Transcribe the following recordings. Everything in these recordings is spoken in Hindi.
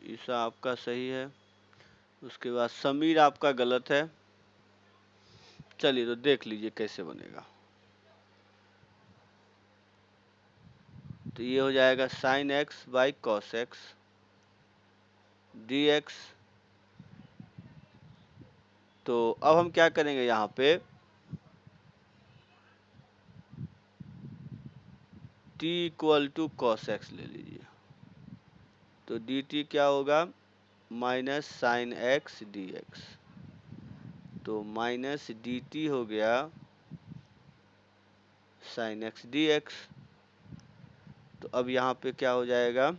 ईसा आपका सही है। उसके बाद समीर आपका गलत है। चलिए तो देख लीजिए कैसे बनेगा। तो ये हो जाएगा sin x by cos x d x. तो अब हम क्या करेंगे, यहाँ पे t equal to cos x ले लीजिए। तो डी टी क्या होगा, minus sign x d x. तो माइनस डी टी हो गया साइन एक्स डी एक्स। तो अब यहाँ पे क्या हो जाएगा,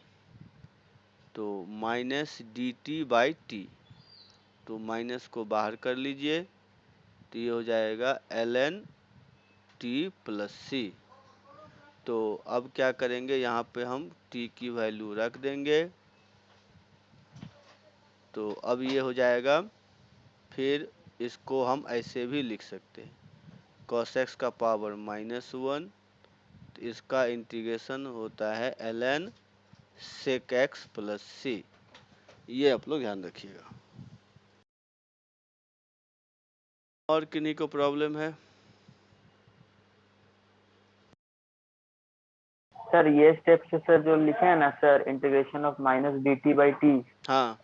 तो minus d T by T. तो माइनस को बाहर कर लीजिए, तो ये हो जाएगा एल एन टी प्लस सी। तो अब क्या करेंगे, यहाँ पे हम t की वैल्यू रख देंगे। तो अब ये हो जाएगा, फिर इसको हम ऐसे भी लिख सकते हैं, cos x का पावर -1। तो इसका इंटीग्रेशन होता है ln sec x प्लस सी। ये आप लोग ध्यान रखिएगा। और किन्हीं को प्रॉब्लम है? सर ये स्टेप से सर जो लिखे हैं ना sir, integration of minus d T by T, हाँ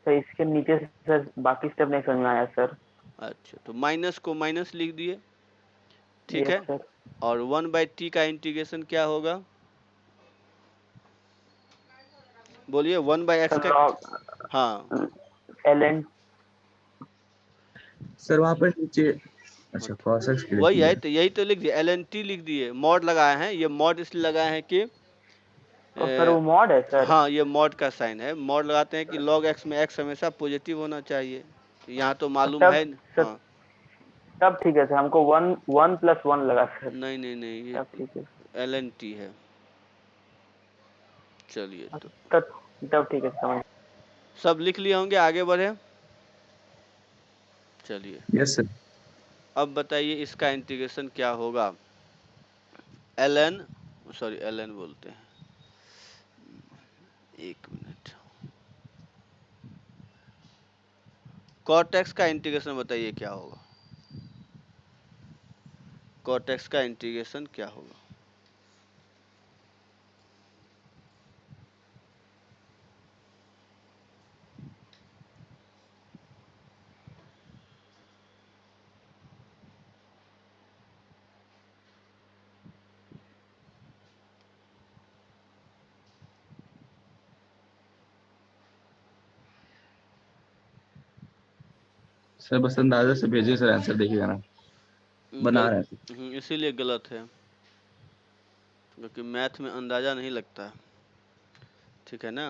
सर इसके नीचे से सर बाकी स्टेप नहीं समझ में आया सर। अच्छा, तो माइनस को माइनस लिख दिए, ठीक यस है। सर। और 1/t का इंटीग्रेशन क्या होगा, बोलिए 1/x सर का। लॉग हाँ एल एन। सर वहाँ पर नीचे अच्छा cos x लिख वही है, दिया। तो यही तो लिख दिए, एल एन टी लिख दिए। मॉड लगाए हैं, ये मॉड इसलिए लगाए हैं कि और सर वो मॉड है सर। हाँ ये मॉड का साइन है। मॉड लगाते हैं कि लॉग एक्स में एक्स हमेशा पॉजिटिव होना चाहिए। तो यहाँ तो मालूम तब है सर, हाँ। तब ठीक है सर, हमको 1+1 लगा सर। नहीं नहीं नहीं, ये तब ठीक है। एल एन टी है। चलिए तो तब तब ठीक है, समझ। सब लिख लिए होंगे, आगे बढ़े। चलिए यस सर। अब बताइए इसका इंटीग्रेशन क्या होगा। L N, sorry L N बोलते हैं, एक मिनट। कॉट एक्स का इंटीग्रेशन बताइए क्या होगा। कॉट एक्स का इंटीग्रेशन क्या होगा। सर बस अंदाजा से भेजिए सर, आंसर देखिएगा ना, बना रहे हैं। इसीलिए गलत है, क्योंकि मैथ में अंदाजा नहीं लगता है, ठीक है ना।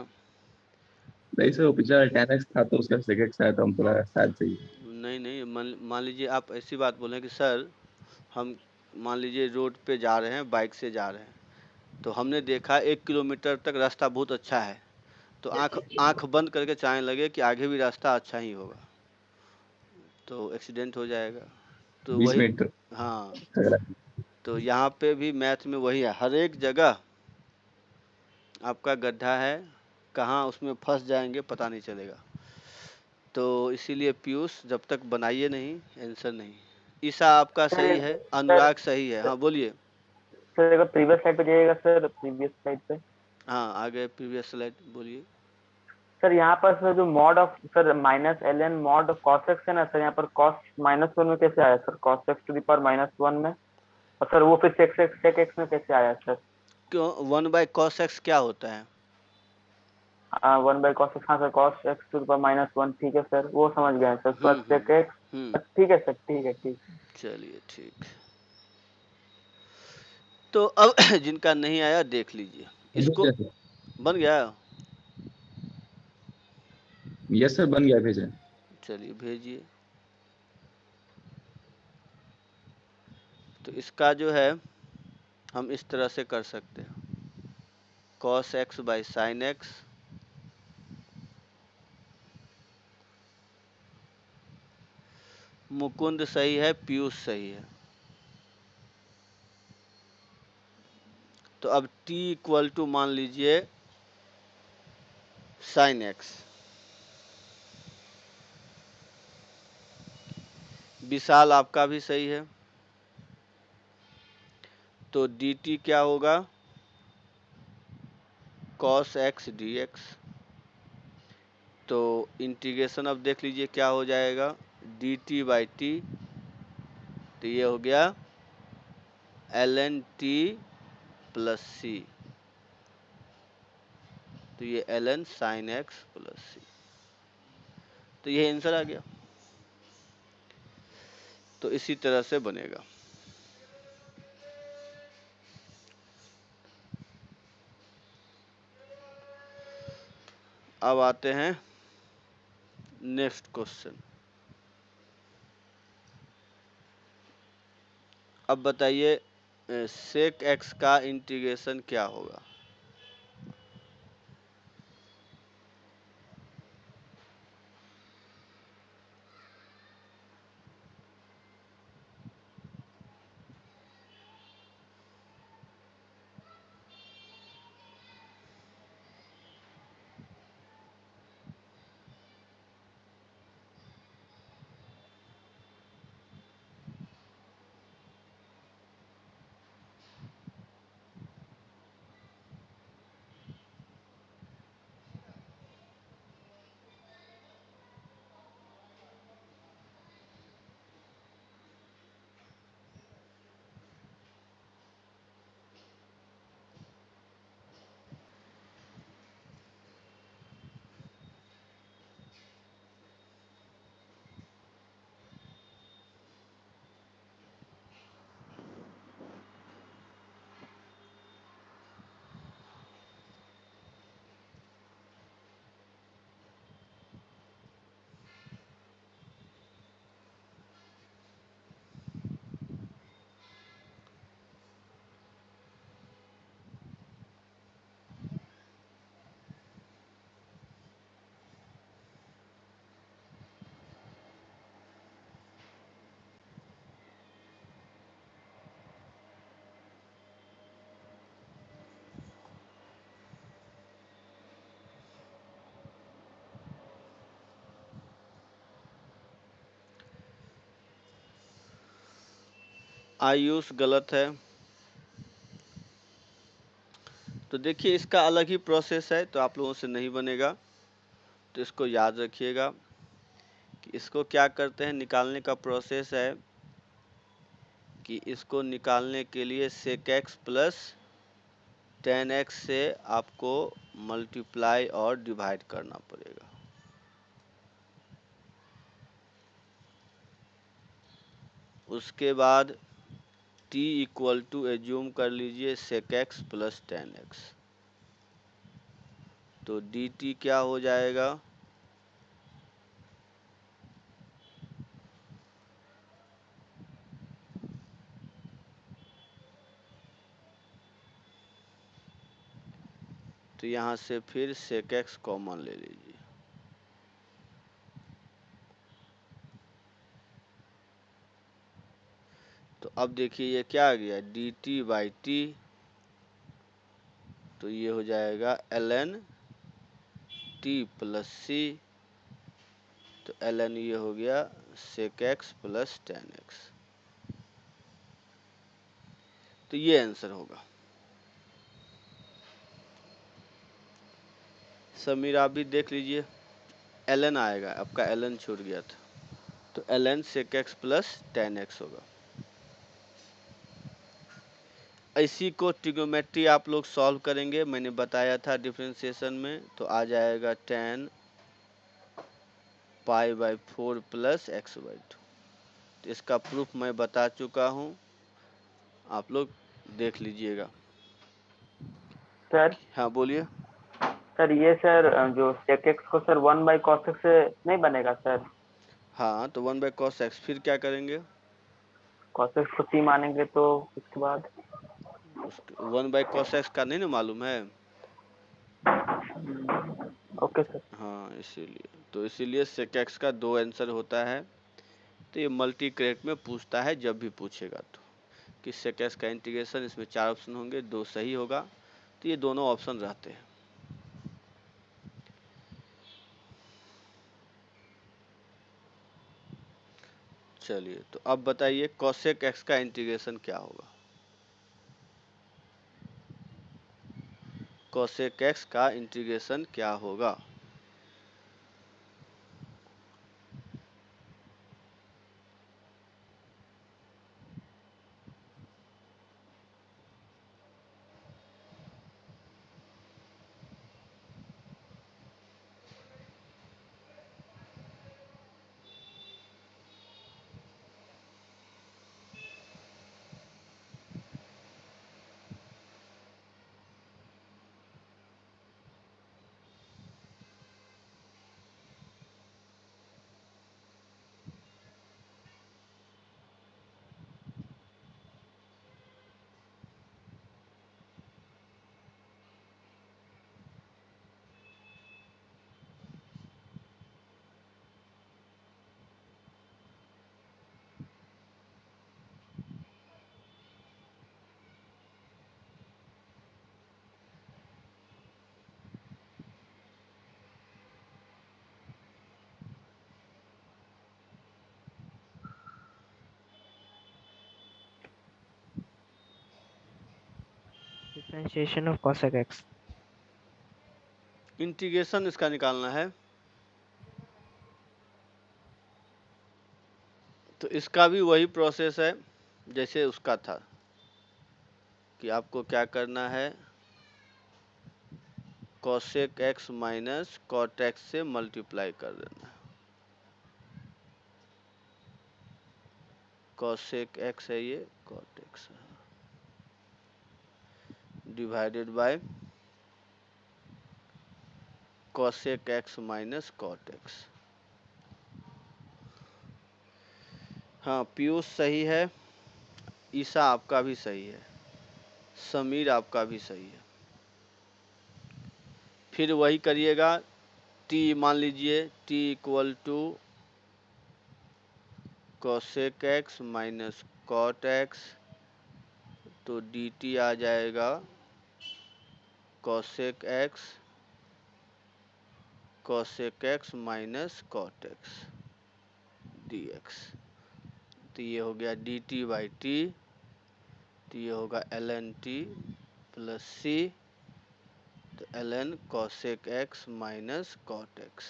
नहीं सर वो पिछला 10x था तो उसका sec x आया तो हम पूरा शायद सही है। नहीं नहीं, मान लीजिए आप ऐसी बात बोलें कि सर हम मान लीजिए रोड पे जा रहे हैं, बाइक से जा रहे हैं, तो हमने देखा 1 किलोमीटर तक रास्ता बहुत अच्छा है, तो आँख आँख बंद करके चाहने लगे कि आगे भी रास्ता अच्छा ही होगा, तो एक्सीडेंट हो जाएगा। तो 20 वही, मिनट हाँ, अगला। तो यहाँ पे भी मैथ में वही है, हर एक जगह आपका गड्ढा है, कहाँ उसमें फंस जाएंगे पता नहीं चलेगा। तो इसीलिए पीयूष जब तक बनाइए नहीं, आंसर नहीं। ईसा आपका सही सर है, सर अनुराग सही है। हाँ बोलिए। सर एक प्रीवियस स्लाइड पे जाइएगा सर, प्रीवियस स्लाइड पे। हाँ आगे प्रीवियस स्लाइड बोलिए। सर यहाँ पर सर जो mod of sir minus L N mod cos x है ना सर, यहाँ पर कॉस -1 में कैसे आया sir, cos x to the power -1 में। और सर वो फिर सेक एक्स में कैसे आया सर। क्यों 1/cos x क्या होता है? 1/cos एक्स, हाँ sir, cos x to the power -1, ठीक है सर, वो समझ गया sir, plus sec hmm. X. ठीक है सर, ठीक है, ठीक है। चलिए ठीक। तो अब जिनका नहीं आया देख लीजिए इसको। बन गया। यस सर बन गया, भेजें। चलिए भेजिए। तो इसका जो है हम इस तरह से कर सकते हैं, cos x by sine x. Mukund सही है, पीयूष सही है। तो अब t इक्वल टू मान लीजिए साइन एक्स। विशाल आपका भी सही है। तो डी टी क्या होगा, कॉस एक्स डी एक्स। तो इंटीग्रेशन अब देख लीजिए क्या हो जाएगा, डी टी बाई टी, तो ये हो गया एल एन टी प्लस सी, तो ये L N sine x plus सी, तो ये आंसर आ गया। तो इसी तरह से बनेगा। अब आते हैं नेक्स्ट क्वेश्चन। अब बताइए सेक एक्स का इंटीग्रेशन क्या होगा। आयुष गलत है। तो देखिए इसका अलग ही प्रोसेस है, तो आप लोगों से नहीं बनेगा, तो इसको याद रखिएगा कि इसको क्या करते हैं, निकालने का प्रोसेस है कि इसको निकालने के लिए sec x plus tan x से आपको मल्टीप्लाई और डिवाइड करना पड़ेगा। उसके बाद t इक्वल टू एज्यूम कर लीजिए sec x plus tan x, तो dt क्या हो जाएगा, तो यहाँ से फिर सेक एक्स कॉमन ले लीजिए, तो अब देखिए ये क्या आ गया, डी टी बाई टी, तो ये हो जाएगा एल एन टी प्लस सी, तो एल एन ये हो गया sec x plus tan x, तो ये आंसर होगा। समीर आप भी देख लीजिए, एल एन आएगा, आपका एल एन छूट गया था, तो L N sec x plus tan x होगा। इसी को ट्रिग्नोमेट्री आप लोग सॉल्व करेंगे, मैंने बताया था डिफरेंशिएशन में, तो आ जाएगा ten pi by four plus x by to, तो इसका प्रूफ मैं बता चुका हूँ, आप लोग देख लीजिएगा। सर हाँ बोलिए। सर ये सर जो sec x को सर 1/cos x से नहीं बनेगा सर? हाँ तो वन बाई कॉस एक्स, फिर क्या करेंगे, cos x को c मानेंगे तो उसके बाद उसके वन बाई कॉस एक्स का नहीं ना मालूम है। Okay sir. हाँ इसीलिए, तो इसीलिए सेक एक्स का दो आंसर होता है, तो ये मल्टी क्रेडिट में पूछता है जब भी पूछेगा, तो कि सेक एक्स का इंटीग्रेशन, इसमें चार ऑप्शन होंगे, दो सही होगा, तो ये दोनों ऑप्शन रहते हैं। चलिए, तो अब बताइए कोसेक एक्स का इंटीग्रेशन क्या होगा। कोसेक एक्स का इंटीग्रेशन क्या होगा। Differentiation of cosec x। Integration इसका निकालना है, तो इसका भी वही प्रोसेस है जैसे उसका था कि आपको क्या करना है, cosec x minus cot x से मल्टीप्लाई कर देना है। कोसेक एक्स है ये, कॉट एक्स है, divided by cosec x minus cot x. हाँ, पीयूष सही है, ईसा आपका भी सही है, समीर आपका भी सही है। फिर वही करिएगा, t मान लीजिए t equal to cosec x minus cot x, तो dt आ जाएगा cosec x minus cot x dx। तो ये हो गया dt बाई टी, तो ये होगा ln t प्लस सी, तो ln cosec x minus cot x.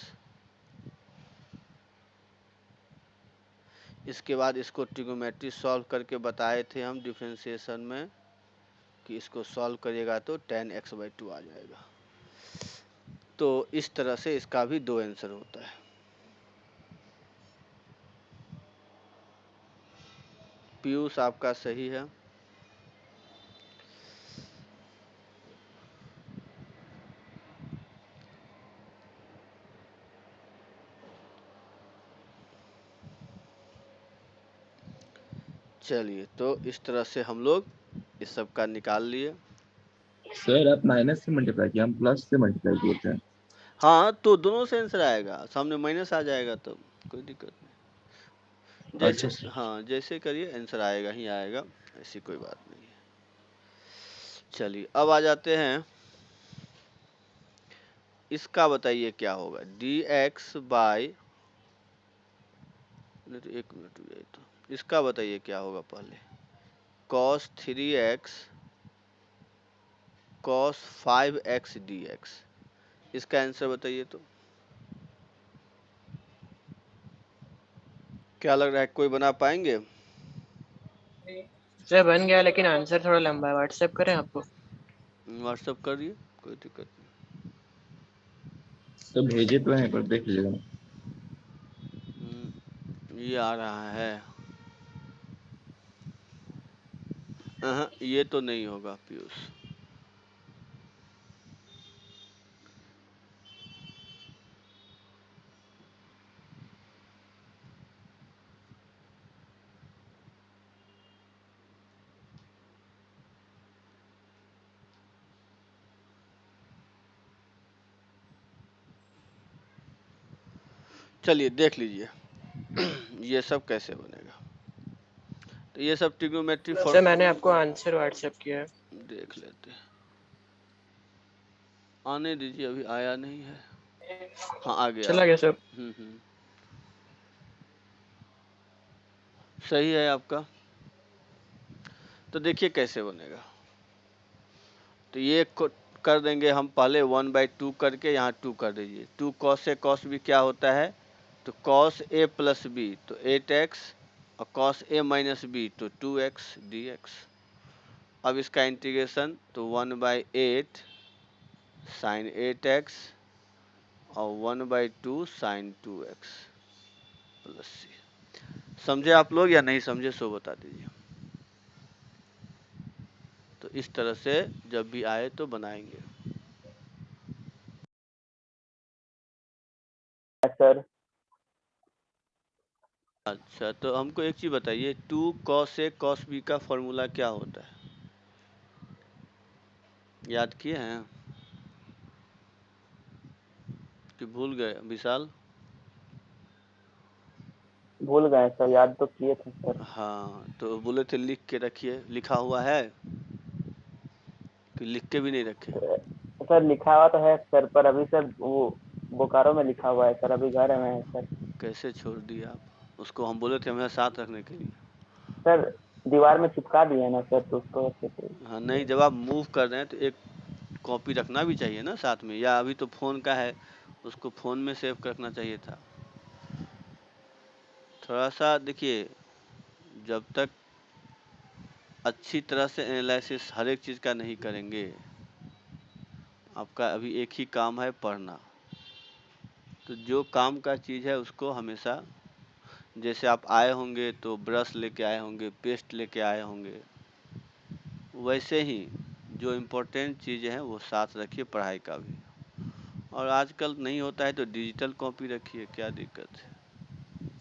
इसके बाद इसको ट्रिग्नोमेट्री सॉल्व करके बताए थे हम डिफरेंशिएशन में कि इसको सॉल्व करिएगा तो tan x बाई 2 आ जाएगा। तो इस तरह से इसका भी दो आंसर होता है। पीयूष आपका सही है। चलिए, तो इस तरह से हम लोग इस सब का निकाल लिए। सर आप माइनस से मल्टीप्लाई किया, हम प्लस से मल्टीप्लाई किए थे। हाँ, तो दोनों से आंसर आएगा, सामने माइनस आ जाएगा तो कोई दिक्कत नहीं। अच्छा जैसे सर। हाँ, जैसे करिए आंसर आएगा ही आएगा, ऐसी कोई बात नहीं है। चलिए, अब आ जाते हैं, इसका बताइए क्या होगा। dx बाई, नहीं तो 1 मिनट हुआ, तो इसका बताइए क्या होगा पहले। cos 3x cos 5x dx, इसका आंसर बताइए तो। क्या लग रहा है, कोई बना पाएंगे। सर बन गया, लेकिन आंसर थोड़ा लंबा है। व्हाट्सएप करें आपको? व्हाट्सअप करिए, कोई दिक्कत तो भेजे तो हैं पर देख लीजिएगा। नहीं। ये आ रहा है, ये तो नहीं होगा पीयूष। चलिए देख लीजिए ये सब कैसे बनेगा। तो ये सब ट्रिग्नोमेट्री सर मैंने आपको आंसर व्हाट्सएप किया है। देख लेते हैं, आने दीजिए, अभी आया नहीं है। हाँ, आ गया। चला गया सर। हम्म। सही है आपका। तो देखिए कैसे बनेगा। तो ये कर देंगे हम पहले 1/2 करके, यहाँ 2 कर दीजिए। 2 कॉस ए कॉस बी क्या होता है, तो कॉस ए प्लस बी तो 8x, और कॉस ए माइनस बी तो 2x dx। अब इसका इंटीग्रेशन तो 1/8 साइन 8x और 1/2 साइन 2x प्लस सी। समझे आप लोग या नहीं समझे सो बता दीजिए। तो इस तरह से जब भी आए तो बनाएंगे। सर अच्छा, तो हमको एक चीज बताइए, 2 कॉस ए कॉस बी का फॉर्मूला क्या होता है, याद किए हैं कि भूल गए विशाल? भूल गए सर, याद तो किए थे सर। हाँ, तो बोले थे लिख के रखिए, लिखा हुआ है कि लिख के भी नहीं रखे? सर लिखा हुआ तो है सर, पर अभी सर वो बोकारो में लिखा हुआ है सर, अभी घर में है सर। कैसे छोड़ दिए आप उसको? हम बोले थे हमें साथ रखने के लिए। सर दीवार में चिपका दिए ना सर, तो उसको अच्छे से। हाँ नहीं, जब आप मूव कर रहे हैं तो एक कॉपी रखना भी चाहिए ना साथ में, या अभी तो फ़ोन का है उसको फ़ोन में सेव रखना चाहिए था। थोड़ा सा देखिए, जब तक अच्छी तरह से एनालिसिस हर एक चीज़ का नहीं करेंगे, आपका अभी एक ही काम है पढ़ना। तो जो काम का चीज़ है उसको हमेशा, जैसे आप आए होंगे तो ब्रश लेके आए होंगे, पेस्ट लेके आए होंगे, वैसे ही जो इम्पोर्टेंट चीज़ें हैं वो साथ रखिए पढ़ाई का भी। और आजकल नहीं होता है तो डिजिटल कॉपी रखिए, क्या दिक्कत है।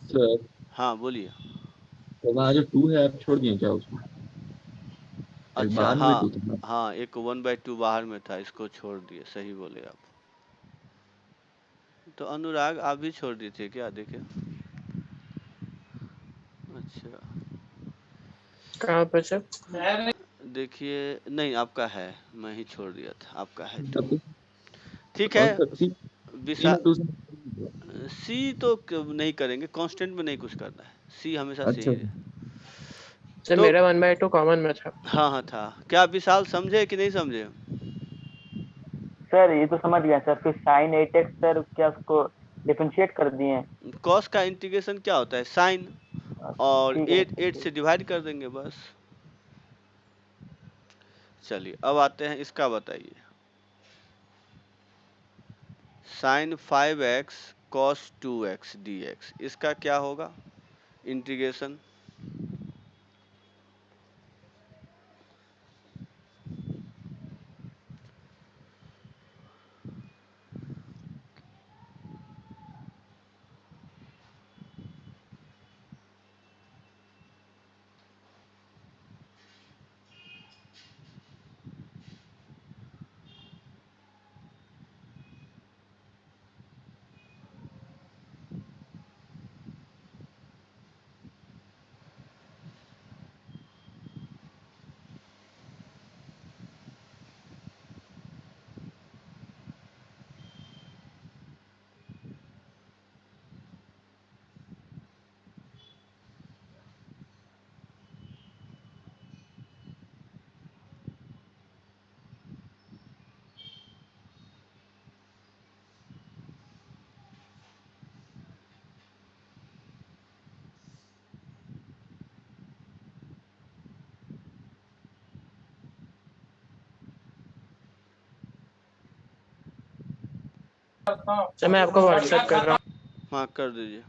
सर हाँ बोलिए। तो वहाँ जो 2 है आप छोड़ दिए क्या उसमें? एक अच्छा बाहर में भी हाँ, 2 था ना। हाँ एक 1/2 बाहर में था, इसको छोड़ दिए, सही बोले आप। तो अनुराग आप भी छोड़ दिए थे क्या, देखे? अच्छा कहाँ पर सर? देखिए, नहीं आपका है, मैं ही छोड़ दिया था, आपका है 2। तब तो ठीक और है। सर विशा 3 2 से। सी तो नहीं करेंगे, कांस्टेंट में नहीं कुछ करना है, सी हमेशा अच्छा सही है। सर तो मेरा 1/2 कॉमन में था। हाँ हाँ था। क्या विशाल समझे कि नहीं समझे? सर ये तो समझ गए सर, फिर साइन 8x सर क्या उसको डिफरेंशिएट कर दिए हैं? कॉस का इंटीग्रेशन क्या होता है, साइन, और ठीक है 8 सर, 8 से डिवाइड कर देंगे बस। चलिए अब आते हैं, इसका बताइए। Sign 5x cos 2x dx, इसका क्या होगा इंटीग्रेशन? सर मैं आपको व्हाट्सएप कर रहा हूँ। हाँ कर दीजिए।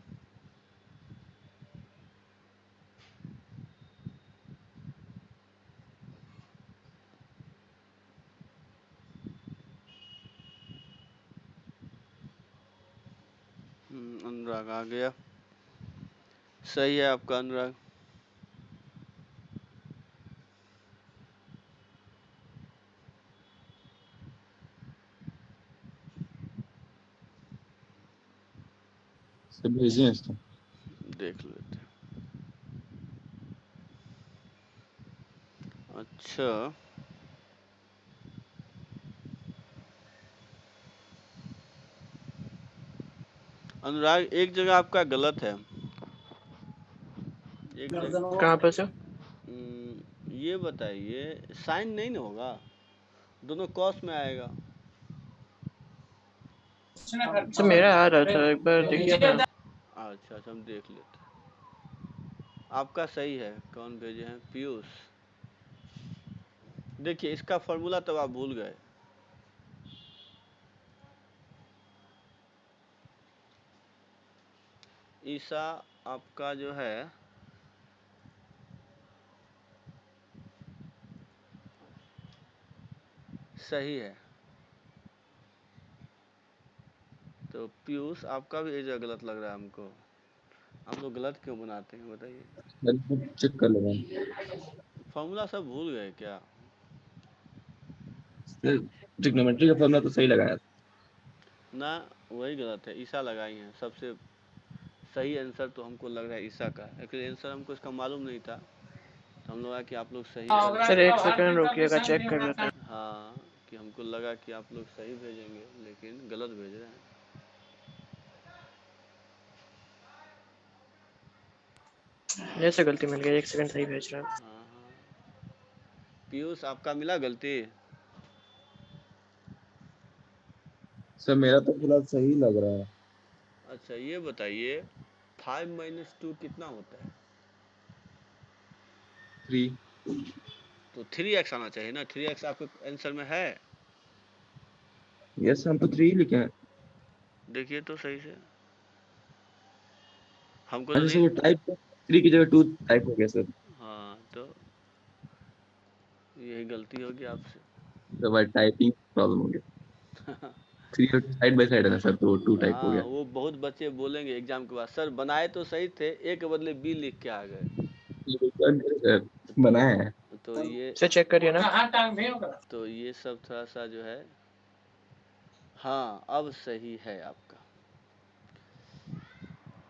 अनुराग आ गया, सही है आपका अनुराग। सब भेजे हैं इसको। देख लेते हैं। अच्छा अनुराग, एक जगह आपका गलत है, एक सेकंड, कहाँ पर सर? ये बताइए साइन नहीं ना होगा, दोनों कॉस में आएगा। सर मेरा आ रहा था, एक बार देखिए ना। अच्छा अच्छा, हम देख लेते हैं। आपका सही है। कौन भेजे हैं? पीयूष। देखिए इसका फॉर्मूला तब आप भूल गए। ईसा आपका जो है सही है, तो पीयूष आपका भी एजा गलत लग रहा है हमको। हम लोग गलत क्यों बनाते हैं बताइए? चेक कर लेना फॉर्मूला सब भूल गए क्या? सर, ट्रिग्नोमेट्री का फॉर्मूला तो सही लगाया था। ना, वही गलत है, ईसा लगाई है। सबसे सही आंसर तो हमको लग रहा है ईसा का, एक्चुअली आंसर हमको इसका मालूम नहीं था, तो हम लोग कि आप लोग सही भेजेंगे। सर एक सेकंड रुकिएगा, चेक कर लेते हैं। हाँ, कि हमको लगा कि आप लोग सही भेजेंगे, लेकिन गलत भेज रहे हैं। ये से गलती मिल गई, एक सेकंड, सही भेज रहा है। हाँ हाँ, पीयूष आपका मिला गलती? सर मेरा तो फिलहाल सही लग रहा है। अच्छा ये बताइए 5 - 2 कितना होता है? 3। तो 3x आना चाहिए ना, 3x आपके आंसर में है? यस, हम तो 3 लिखे हैं। देखिए तो सही से, हमको तो अच्छा सर, नहीं। वो टाइप 3 की जगह 2 टाइप हो गया सर। हाँ, तो यही गलती होगी आपसे। तो भाई टाइपिंग प्रॉब्लम हो गया। 3 साइड बाय साइड है ना सर, तो 2 टाइप हो हाँ, गया। वो बहुत बच्चे बोलेंगे एग्जाम के बाद, सर बनाए तो सही थे, ए के बदले बी लिख के आ गए। सर तो बनाया है। तो ये सर चेक करिए ना। तो ये सब थोड़ा सा जो है, हाँ अब सही है आपका।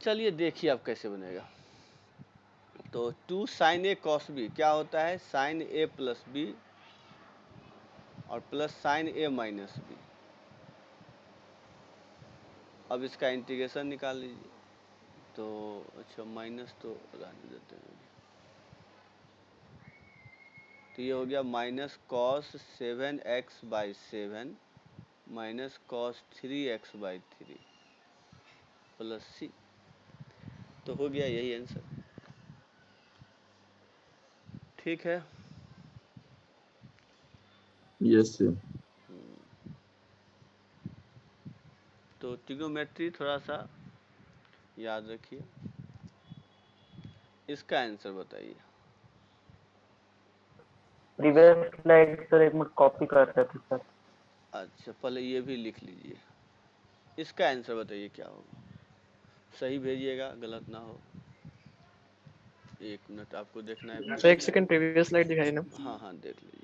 चलिए देखिए अब कैसे बनेगा। तो 2 sin a cos b क्या होता है? sin a प्लस बी और plus sin a minus B. अब इसका इंटीग्रेशन निकाल लीजिए। तो अच्छा, माइनस तो रहने देते हैं। तो ये हो गया minus cos 7x/7 minus cos 3x/3 plus सी। तो हो गया यही आंसर। ठीक है। Yes sir. तो ट्रिग्नोमेट्री थोड़ा सा याद रखिए। इसका आंसर बताइए। प्रीवियस स्लाइड सर एक मिनट कॉपी कर रहे थे सर। अच्छा, पहले ये भी लिख लीजिए। इसका आंसर बताइए क्या होगा। सही भेजिएगा, गलत ना हो। एक मिनट आपको देखना है सर एक पीछे। सेकंड, प्रीवियस स्लाइड दिखाई ना। हाँ हाँ, देख लीजिए।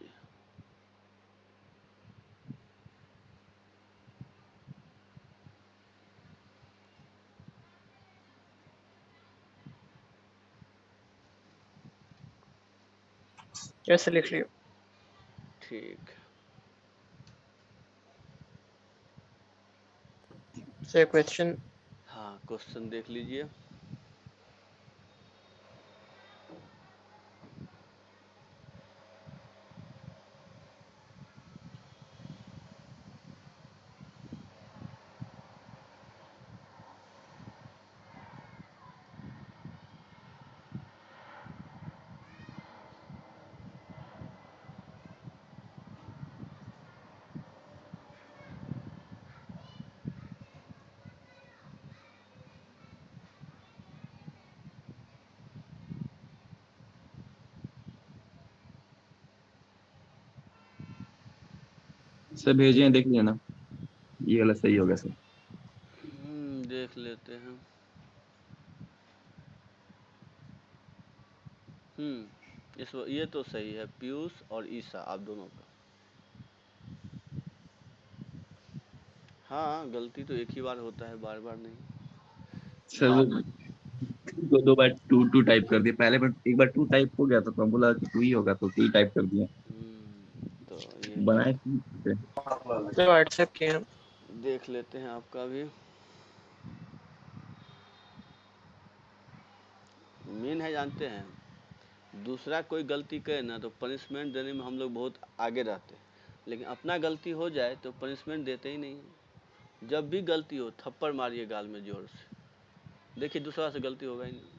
ऐसे लिख लियो। ठीक। Sir question. हाँ, क्वेश्चन देख लीजिए। सर भेजे हैं, देख लेना। ये वाला सही होगा सर। देख लेते हैं। इस ये तो सही है, पीयूष और ईसा आप दोनों का। हाँ, गलती तो एक ही बार होता है, बार बार नहीं। सर वो दो बार 2 टाइप कर दिया, पहले बार एक बार 2 टाइप हो गया था, तो हम बोला कि 2 ही होगा, तो 2 टाइप कर दिया। तो ये बनाए थे। सर व्हाट्सएप किया। देख लेते हैं आपका भी। मेन है, जानते हैं, दूसरा कोई गलती करे ना तो पनिशमेंट देने में हम लोग बहुत आगे रहते हैं, लेकिन अपना गलती हो जाए तो पनिशमेंट देते ही नहीं हैं। जब भी गलती हो थप्पड़ मारिए गाल में जोर से, देखिए दूसरा से गलती होगा ही नहीं।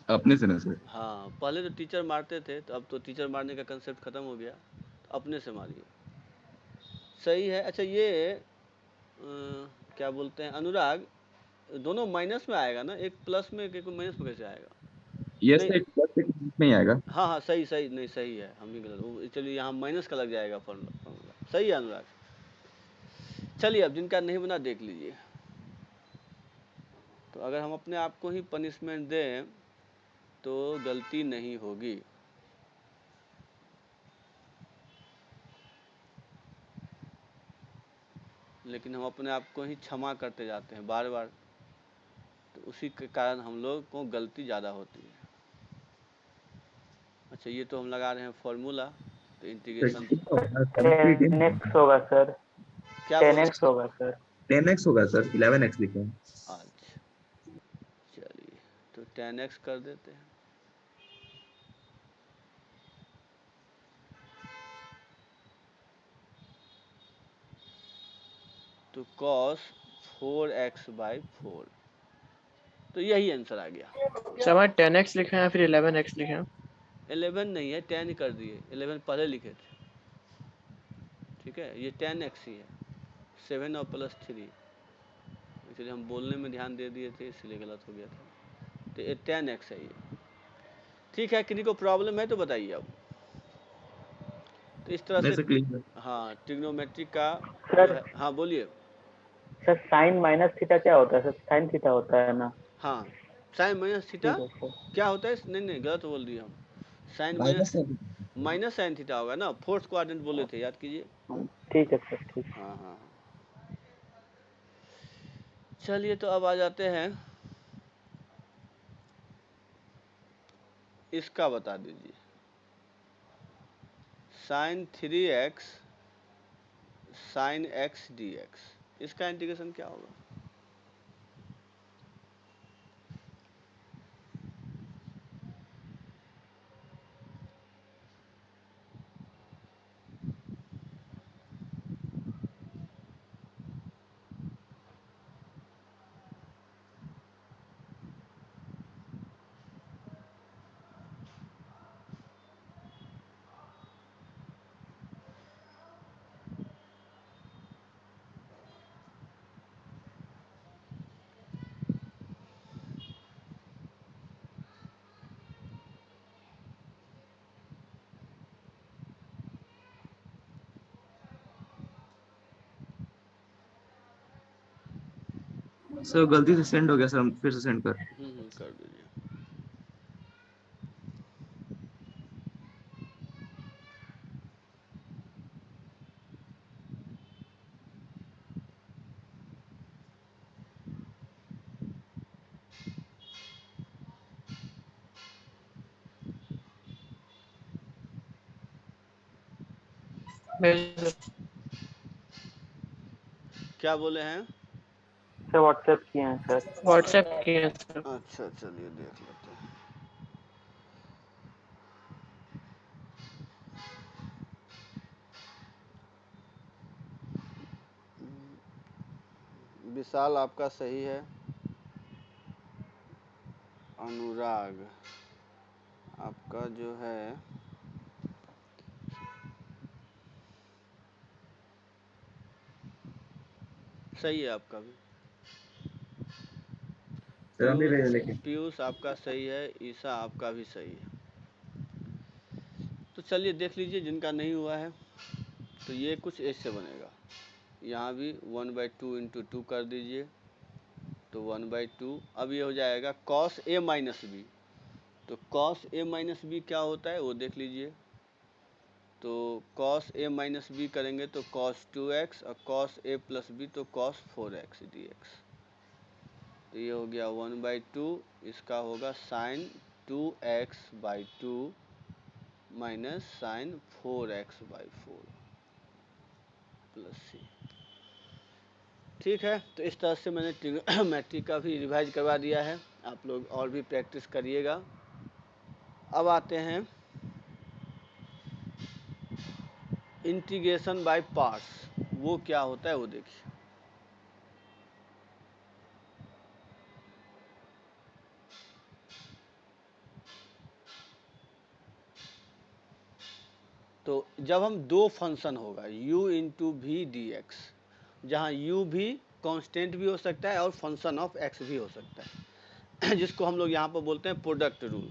अपने से ना सर। हाँ, पहले तो टीचर मारते थे, तो अब तो टीचर मारने का कंसेप्ट खत्म हो गया, तो अपने से मारिए, सही है। अच्छा ये क्या बोलते हैं अनुराग, दोनों माइनस में आएगा ना, एक प्लस में एक माइनस में कैसे आएगा? यस नहीं, सर, प्लस एक नहीं आएगा। हाँ हाँ सही सही, नहीं सही है, हम भी गलत, चलिए यहाँ माइनस का लग जाएगा फॉर्मूला, सही है अनुराग। चलिए अब जिनका नहीं बना देख लीजिए। तो अगर हम अपने आप को ही पनिशमेंट दें तो गलती नहीं होगी। लेकिन हम अपने आप को ही क्षमा करते जाते हैं बार बार, तो उसी के कारण हम लोग को गलती ज़्यादा होती है। अच्छा ये तो हम लगा रहे हैं फॉर्मूला, तो इंटीग्रेशन 10x होगा सर, क्या बोल 10x होगा सर। 10x होगा सर, 11x लिखे हैं। अच्छा चलिए तो 10x कर देते हैं। तो cos 4x/4, तो यही आंसर आ गया। सर हमारे 10x लिखे हैं फिर 11x लिखे हैं। 11 नहीं है, 10 कर दिए, 11 पहले लिखे थे, ठीक है, ये 10x ही है, 7 और प्लस 3, इसलिए हम बोलने में ध्यान दे दिए थे इसलिए गलत हो गया था, तो ये 10x है ये, ठीक है। किसी को प्रॉब्लम है तो बताइए अब। तो इस तरह नहीं से सर, क्लियर। हाँ ट्रिग्नोमेट्री का जो सर है, हाँ बोलिए। सर साइन माइनस थीटा क्या होता है सर? साइन थीटा होता है ना? हाँ साइन माइनस थीटा ठीक है सर। क्या होता है? नहीं नहीं गलत बोल दिए हम, sin minus minus sin theta होगा ना, फोर्थ क्वाड्रेंट बोले थे, याद कीजिए। ठीक है सर, ठीक है। हाँ हाँ, चलिए तो अब आ जाते हैं, इसका बता दीजिए, sin 3x sin x dx, इसका इंटीग्रेशन क्या होगा? सर गलती से सेंड हो गया सर, हम फिर से सेंड कर। कर दीजिए। भेज क्या बोले हैं? सर व्हाट्सएप किए हैं सर। व्हाट्सएप किए हैं सर। अच्छा चलिए देख लेते हैं। विशाल आपका सही है, अनुराग आपका जो है सही है, आपका भी। सर हम भी भेजे लेकिन। पीयूष आपका सही है, ईसा आपका भी सही है। तो चलिए देख लीजिए जिनका नहीं हुआ है, तो ये कुछ ऐसे बनेगा, यहाँ भी 1/2 इंटू 2 कर दीजिए, तो 1/2, अब ये हो जाएगा cos a माइनस बी। तो cos a माइनस बी क्या होता है वो देख लीजिए, तो cos a माइनस बी करेंगे तो cos 2x, और cos a प्लस बी तो cos 4x dx। तो ये हो गया 1/2, इसका होगा sine 2x/2 minus sine 4x/4 plus C. ठीक है, तो इस तरह से मैंने ट्रिग्नोमेट्री का भी रिवाइज करवा दिया है। आप लोग और भी प्रैक्टिस करिएगा। अब आते हैं इंटीग्रेशन बाय पार्ट्स, वो क्या होता है वो देखिए। तो जब हम दो फंक्शन होगा u into v d x, जहाँ u भी कांस्टेंट भी हो सकता है और फंक्शन ऑफ x भी हो सकता है जिसको हम लोग यहाँ पर बोलते हैं प्रोडक्ट रूल।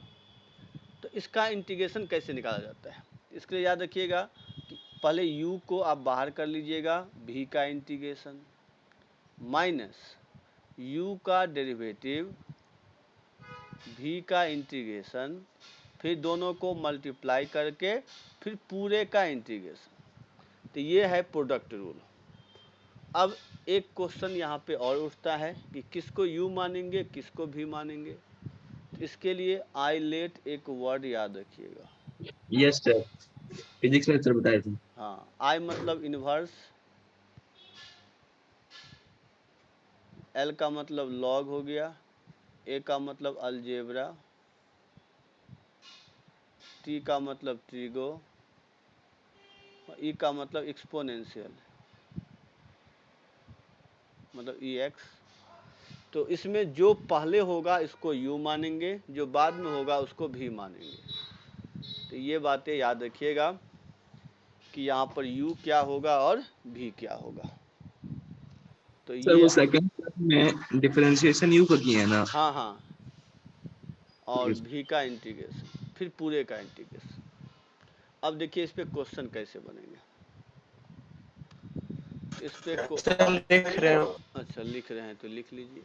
तो इसका इंटीग्रेशन कैसे निकाला जाता है, इसके लिए याद रखिएगा कि पहले u को आप बाहर कर लीजिएगा, v का इंटीग्रेशन माइनस u का डेरिवेटिव v का इंटीग्रेशन, फिर दोनों को मल्टीप्लाई करके फिर पूरे का इंटीग्रेशन। तो ये है प्रोडक्ट रूल। अब एक क्वेश्चन यहाँ पे और उठता है कि किसको u मानेंगे किसको v मानेंगे। तो इसके लिए आइलेट एक वर्ड याद रखिएगा। यस सर, फिजिक्स में सर बताए थे। हाँ, आई मतलब इनवर्स, एल का मतलब लॉग हो गया, ए का मतलब अलजेब्रा, टी का मतलब ट्रिगो, ई का मतलब एक्सपोनेंशियल मतलब ई एक्स। तो इसमें जो पहले होगा इसको u मानेंगे, जो बाद में होगा उसको v मानेंगे। तो ये बातें याद रखिएगा कि यहाँ पर u क्या होगा और v क्या होगा। तो सर ये वो सेकंड में डिफरेंशिएशन यू को किया है ना। हाँ हाँ, और v का इंटीग्रेशन फिर पूरे का इंटीग्रेशन। अब देखिए इस पे क्वेश्चन कैसे बनेंगे। इस पे सर लिख रहे हो। अच्छा लिख रहे हैं तो लिख लीजिए।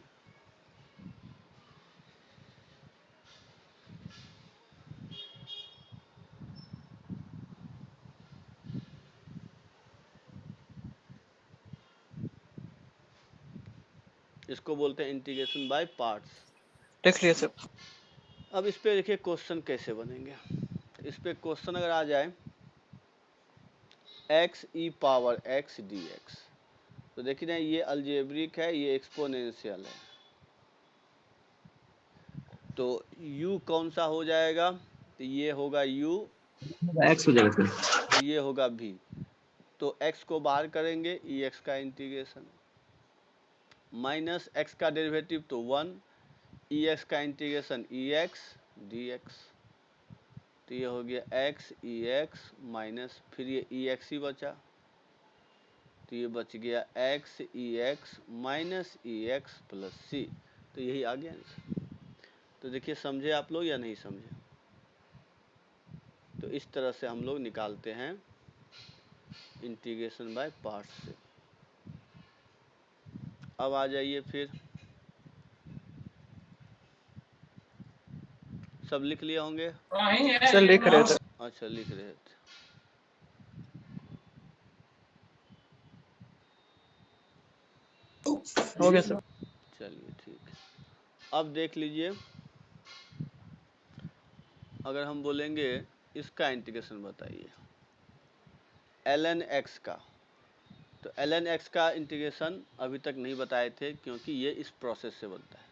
इसको बोलते हैं इंटीग्रेशन बाय पार्ट्स। लिख लिया सर। अब इस पे देखिए क्वेश्चन कैसे बनेंगे। इस पे क्वेश्चन अगर आ जाए एक्स ई पावर एक्स डी एक्स, तो देखिए ना ये अलजेब्रिक है, ये एक्सपोनेंशियल है। तो u कौन सा हो जाएगा, तो ये होगा u, एक्स हो जाएगा सर। तो ये होगा v। तो x को बाहर करेंगे, ई एक्स का इंटीग्रेशन माइनस x का डेरिवेटिव तो 1, ई एक्स का इंटीग्रेशन ई एक्स डी एक्स। तो ये हो गया x ई एक्स माइनस फिर ये ई एक्स ही बचा, तो ये बच गया x ई एक्स माइनस ई एक्स प्लस सी। तो यही आ गया आंसर। तो देखिए समझे आप लोग या नहीं समझे। तो इस तरह से हम लोग निकालते हैं इंटीग्रेशन बाय पार्ट्स से। अब आ जाइए फिर, सब लिख लिए होंगे। सर लिख रहे थे। अच्छा लिख रहे थे। हो गया सर। चलिए ठीक है। अब देख लीजिए, अगर हम बोलेंगे इसका इंटीग्रेशन बताइए ln x का, तो ln x का इंटीग्रेशन अभी तक नहीं बताए थे क्योंकि ये इस प्रोसेस से बनता है।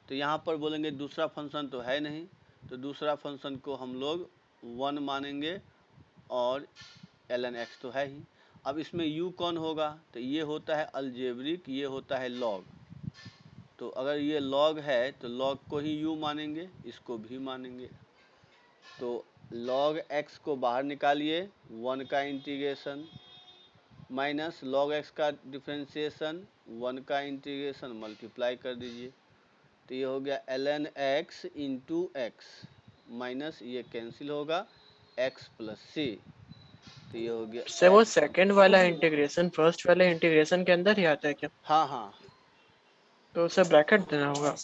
तो यहाँ पर बोलेंगे दूसरा फंक्शन तो है नहीं, तो दूसरा फंक्शन को हम लोग 1 मानेंगे और ln x तो है ही। अब इसमें u कौन होगा, तो ये होता है अलजेब्रिक, ये होता है log। तो अगर ये log है तो log को ही u मानेंगे, इसको भी मानेंगे। तो log x को बाहर निकालिए, 1 का इंटीग्रेशन माइनस log x का डिफ्रेंशिएशन 1 का इंटीग्रेशन मल्टीप्लाई कर दीजिए। तो ये हो गया ln x into x minus ये कैंसिल होगा x प्लस सी। तो ये हो गया सर वो सेकंड वाला इंटीग्रेशन फर्स्ट वाले इंटीग्रेशन के अंदर ही आता है क्या? हाँ हाँ, तो उसे ब्रैकेट देना होगा।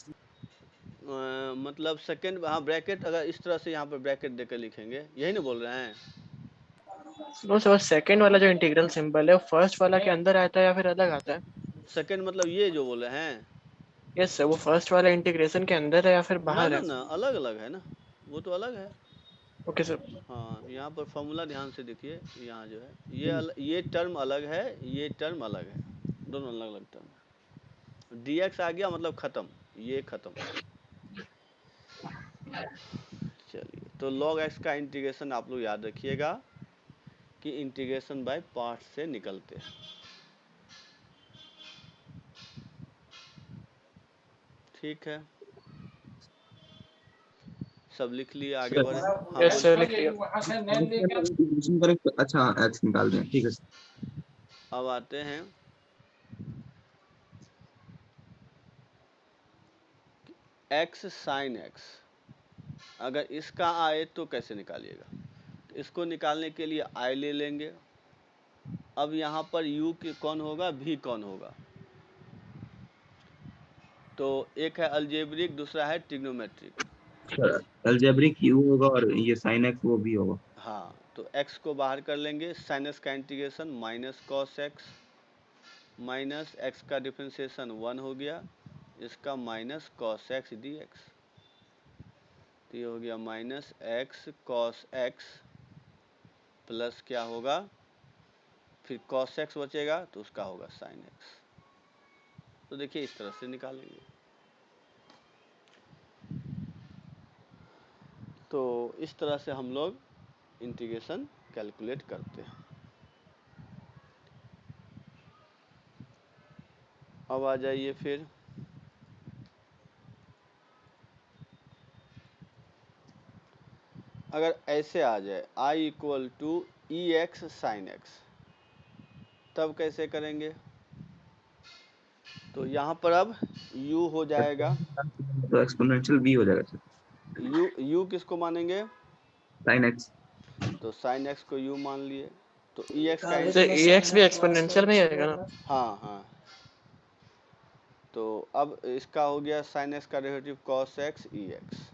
मतलब सेकंड, हाँ ब्रैकेट, अगर इस तरह से यहाँ पर ब्रैकेट देकर लिखेंगे, यही ना बोल रहे हैं। वो सर सेकंड वाला जो इंटीग्रल सिंबल है वो फर्स्ट वाला के अंदर आता है या फिर अलग आता है? सेकंड मतलब ये जो बोल रहे हैं, यस सर, वो फर्स्ट वाला इंटीग्रेशन के अंदर है या फिर बाहर है? ना अलग अलग है ना, वो तो अलग है। Okay sir. हाँ यहाँ पर फॉर्मूला ध्यान से देखिए, यहाँ जो है ये टर्म अलग है, ये टर्म अलग है, दोनों अलग अलग टर्म है। dx आ गया मतलब खत्म, ये खत्म। चलिए, तो log x का इंटीग्रेशन आप लोग याद रखिएगा कि इंटीग्रेशन बाय पार्ट से निकलते हैं। ठीक है, सब लिख लिए, आगे बढ़े। हाँ यस सर, बोलिए। लिख लिया। इंटीग्रेशन करें, अच्छा x निकाल दें, ठीक है सर। अब आते हैं x sin x, अगर इसका आए तो कैसे निकालिएगा? तो इसको निकालने के लिए i ले लेंगे। अब यहाँ पर u की कौन होगा, v कौन होगा? तो एक है अलजेब्रिक, दूसरा है ट्रिग्नोमेट्रिक। अलजेब्रिक u होगा और ये sin x वो भी होगा। हाँ, तो x को बाहर कर लेंगे, sin x का integration minus cos x, minus x का डिफ्रेंसिएशन 1 हो गया, इसका minus cos x d x. तो ये हो गया minus x cos x plus क्या होगा, फिर कॉस एक्स बचेगा तो उसका होगा साइन एक्स। तो देखिए इस तरह से निकालेंगे। तो इस तरह से हम लोग इंटीग्रेशन कैलकुलेट करते हैं। अब आ जाइए फिर अगर ऐसे आ जाए i equal to e x sign x, तब कैसे करेंगे? तो यहाँ पर अब u हो जाएगा, तो एक्सपोनेंशियल b हो जाएगा सर। u किसको मानेंगे? sin x। तो साइन एक्स को u मान लिए, तो ई एक्स का तो ax भी एक्सपोनेंशियल में ही आएगा ना? हाँ हाँ, तो अब इसका हो गया साइन एक्स का डेरिवेटिव कॉस एक्स ई एक्स।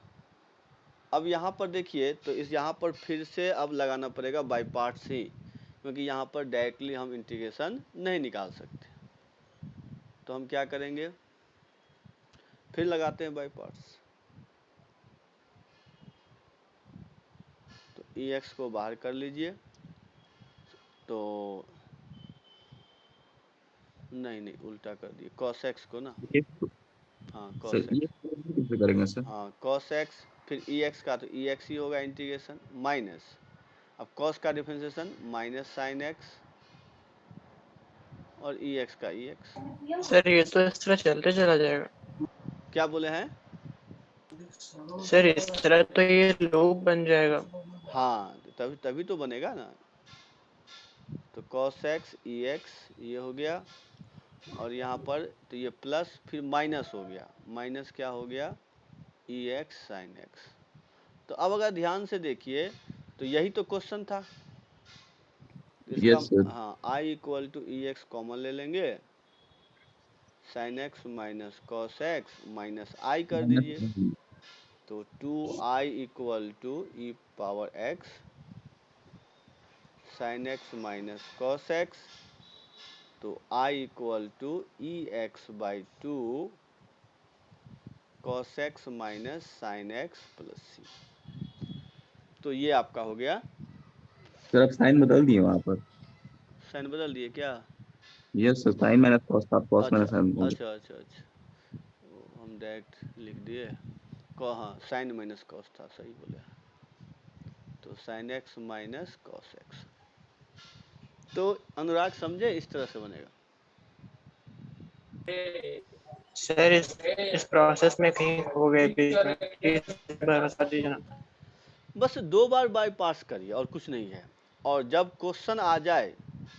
अब यहाँ पर देखिए, तो इस यहाँ पर फिर से अब लगाना पड़ेगा बाई पार्ट्स ही, क्योंकि यहाँ पर डायरेक्टली हम इंटीग्रेशन नहीं निकाल सकते। तो हम क्या करेंगे, फिर लगाते हैं बाई पार्ट्स। तो ई एक्स को बाहर कर लीजिए, तो नहीं उल्टा कर दिए, कॉस एक्स को ना, हाँ सर कॉस ये एक्स, कैसे करेंगे सर? हाँ कॉस एक्स, फिर ई एक्स का तो ई एक्स ही होगा इंटीग्रेशन, माइनस अब कॉस का डिफरेंशिएशन माइनस साइन एक्स और ई एक्स का ई एक्स। सर ये तो इस तरह चलते चला जाएगा। क्या बोले हैं? सर इस तरह तो ये लूप बन जाएगा। हाँ, तभी तभी तो बनेगा ना। तो cos x ई एक्स ये हो गया, और यहाँ पर तो ये प्लस फिर माइनस हो गया, माइनस क्या हो गया, ई एक्स साइन एक्स। तो अब अगर ध्यान से देखिए तो यही तो क्वेश्चन था इसका। Yes sir. हाँ, i equal to e x common ले लेंगे, sine x minus cos x minus I कर दीजिए, तो 2i equal to e power x sign x minus cos x, तो i equal to e x by two cos x minus sign x plus सी। तो ये आपका हो गया। सर आप साइन बदल दिए वहाँ पर। साइन बदल दिए क्या? Yes sir, sin minus cos था, कॉस अच्छा माइनस साइन हो गया। अच्छा अच्छा अच्छा, हम डायरेक्ट लिख दिए हाँ साइन माइनस कॉस था, सही बोले। तो sign x minus cos x, तो अनुराग समझे इस तरह से बनेगा। सर इस प्रोसेस में कहीं हो गए बीच में, प्लीज बता दीजिए ना। बस 2 बार बाई पास करिए और कुछ नहीं है, और जब क्वेश्चन आ जाए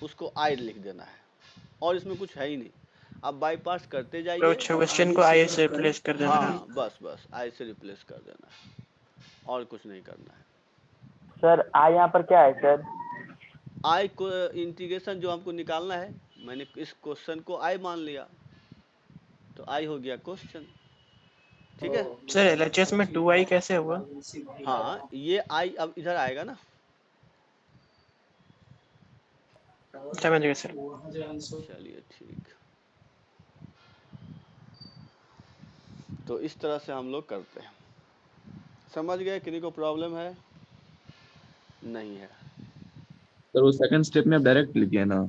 उसको आई लिख देना है, और इसमें कुछ है ही नहीं। आप बाई पास करते तो जाइए। क्वेश्चन को आई से रिप्लेस कर देना है। हाँ बस आई से रिप्लेस कर देना है, और कुछ नहीं करना है। सर आई यहाँ पर क्या है सर? आई को इंटीग्रेशन जो हमको निकालना है, मैंने इस क्वेश्चन को आई मान लिया, तो आई हो गया क्वेश्चन। ठीक है, सर एलएचएस में 2i कैसे हुआ? हाँ ये आई अब इधर आएगा ना। समझ गए सर। चलिए ठीक, तो इस तरह से हम लोग करते हैं। समझ गए? किसी को प्रॉब्लम है? नहीं है। सर वो सेकंड स्टेप में आप डायरेक्ट लिखिए ना।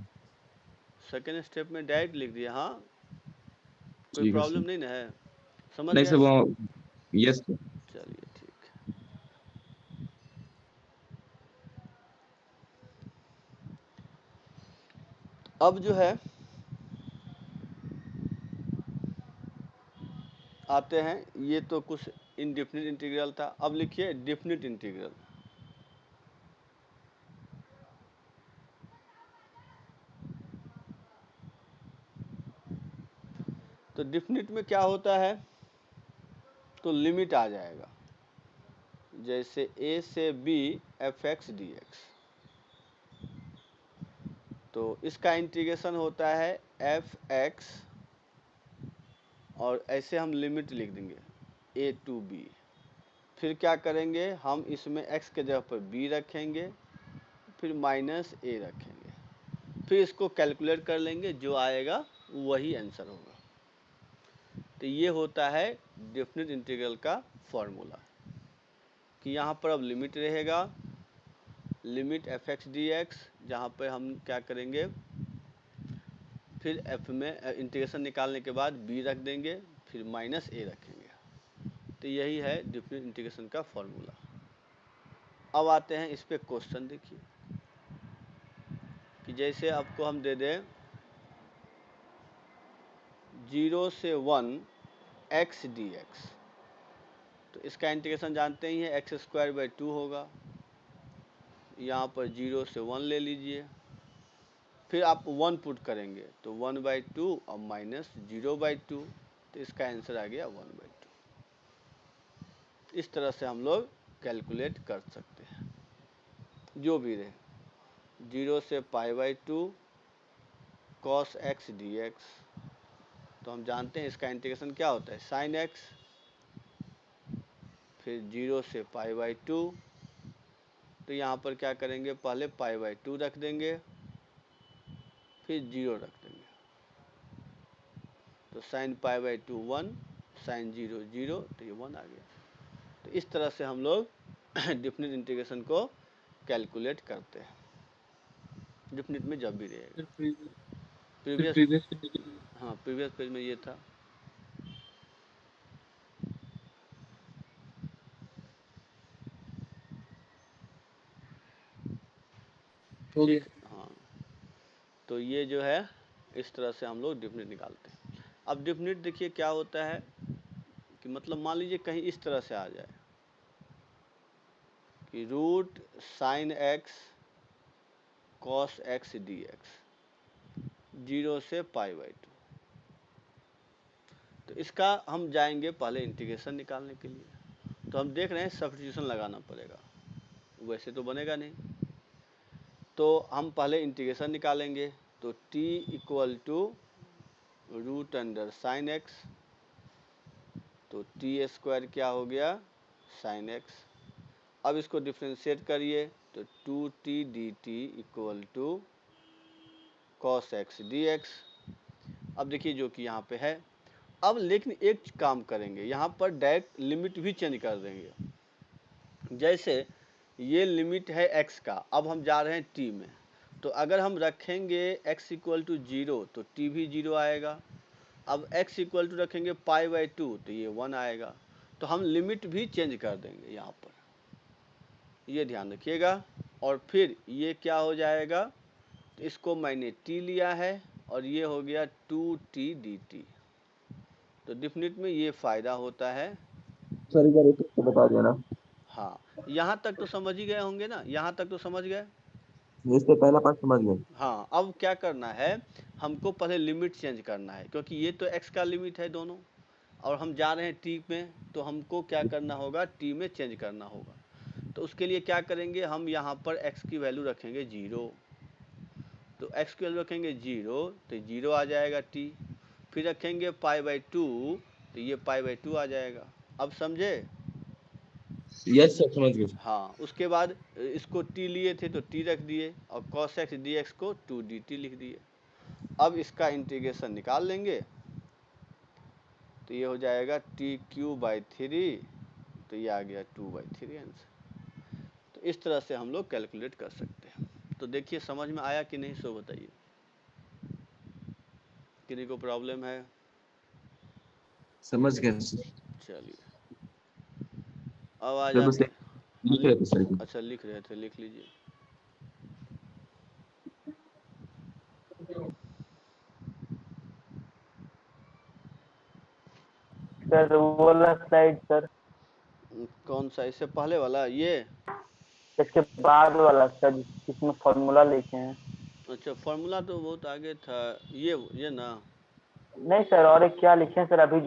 सेकेंड स्टेप में डायरेक्ट लिख दिया, हाँ कोई ठीक है प्रॉब्लम सर। नहीं ना है, समझ नहीं गए? सर वो, यस सर। चलिए ठीक। अब जो है आते हैं, ये तो कुछ इनडेफिनिट इंटीग्रल था, अब लिखिए डेफिनिट इंटीग्रल। तो डेफिनिट में क्या होता है, तो लिमिट आ जाएगा, जैसे a से b fx dx, तो इसका इंटीग्रेशन होता है fx, और ऐसे हम लिमिट लिख देंगे a to b। फिर क्या करेंगे, हम इसमें x के जगह पर b रखेंगे, फिर माइनस a रखेंगे, फिर इसको कैलकुलेट कर लेंगे, जो आएगा वही आंसर होगा। तो ये होता है डेफिनिट इंटीग्रल का फॉर्मूला, कि यहाँ पर अब लिमिट रहेगा, लिमिट fx dx, जहाँ पर हम क्या करेंगे, फिर f में इंटीग्रेशन निकालने के बाद b रख देंगे, फिर माइनस a रखेंगे। तो यही है डेफिनिट इंटीग्रेशन का फॉर्मूला। अब आते हैं इस पे क्वेश्चन, देखिए कि जैसे आपको हम दे दें 0 से 1 x dx, तो इसका इंटीग्रेशन जानते ही हैं, x²/2 होगा। यहाँ पर 0 से 1 ले लीजिए, फिर आप 1 पुट करेंगे तो 1/2 और माइनस 0/2, तो इसका आंसर आ गया 1/2। इस तरह से हम लोग कैलकुलेट कर सकते हैं, जो भी रहे। 0 से π/2 cos x dx, तो हम जानते हैं इसका इंटीग्रेशन क्या होता है, sin x। फिर 0 से π/2, तो यहाँ पर क्या करेंगे, पहले π/2 रख देंगे, फिर 0 रख देंगे, तो sin π/2 1, sin 0 0, तो ये 1 आ गया। तो इस तरह से हम लोग डेफिनिट इंटीग्रेशन को कैलकुलेट करते हैं, डेफिनिट में जब भी रहेगा। प्रीवियस हाँ, प्रीवियस पेज में ये था। ठीक, हाँ, तो ये जो है इस तरह से हम लोग डेफिनिट निकालते हैं। अब डेफिनिट देखिए क्या होता है, कि मतलब मान लीजिए कहीं इस तरह से आ जाए कि root sin x cos x d x 0 से π/2, तो इसका हम जाएंगे पहले इंटीग्रेशन निकालने के लिए। तो हम देख रहे हैं सब्स्टिट्यूशन लगाना पड़ेगा, वैसे तो बनेगा नहीं। तो हम पहले इंटीग्रेशन निकालेंगे, तो t = √साइन एक्स, तो t² क्या हो गया, साइन एक्स। अब इसको डिफ्रेंशिएट करिए, तो 2t dt = cos x dx। अब देखिए जो कि यहाँ पे है। अब लेकिन एक काम करेंगे, यहाँ पर डायरेक्ट लिमिट भी चेंज कर देंगे। जैसे ये लिमिट है x का, अब हम जा रहे हैं t में, तो अगर हम रखेंगे x = 0 तो t भी 0 आएगा। अब x = रखेंगे π/2 तो ये 1 आएगा। तो हम लिमिट भी चेंज कर देंगे यहाँ पर, ये ध्यान रखिएगा। और फिर ये क्या हो जाएगा, तो इसको मैंने t लिया है और ये हो गया 2t dt। तो डेफिनिट में ये फ़ायदा होता है। सर एक बार एक तो बता देना। हाँ, यहाँ तक तो समझ ही गए होंगे ना, यहाँ तक तो समझ गए। इससे पहला पार्ट समझ गए। हाँ, अब क्या करना है, हमको पहले लिमिट चेंज करना है, क्योंकि ये तो x का लिमिट है दोनों, और हम जा रहे हैं t में, तो हमको क्या करना होगा, t में चेंज करना होगा। तो उसके लिए क्या करेंगे, हम यहाँ पर x की वैल्यू रखेंगे 0, तो x की वैल्यू रखेंगे 0 तो 0 आ जाएगा t। फिर रखेंगे π/2 तो ये π/2 आ जाएगा। अब समझे? यस सर समझ गए। हाँ, उसके बाद इसको t लिए थे तो t रख दिए, और cos x dx को 2 dt लिख दिए। अब इसका इंटीग्रेशन निकाल लेंगे, तो ये हो जाएगा t³/3, तो ये आ गया 2/3 आंसर। तो इस तरह से हम लोग कैलकुलेट कर सकते हैं। तो देखिए समझ में आया कि नहीं, सो बताइए, किसी को प्रॉब्लम है? समझ गए सर। चलिए, अब आ जब जाते उसे लिख रहे थे सर। अच्छा, लिख रहे थे, लिख लीजिए। सर वो वाला स्लाइड सर, कौन सा, इससे पहले वाला, ये? इसके बाद वाला सर जिसमें फॉर्मूला लिखे हैं। अच्छा, फॉर्मूला तो बहुत आगे था। ये ना? नहीं सर, और एक क्या लिखे हैं सर, अभी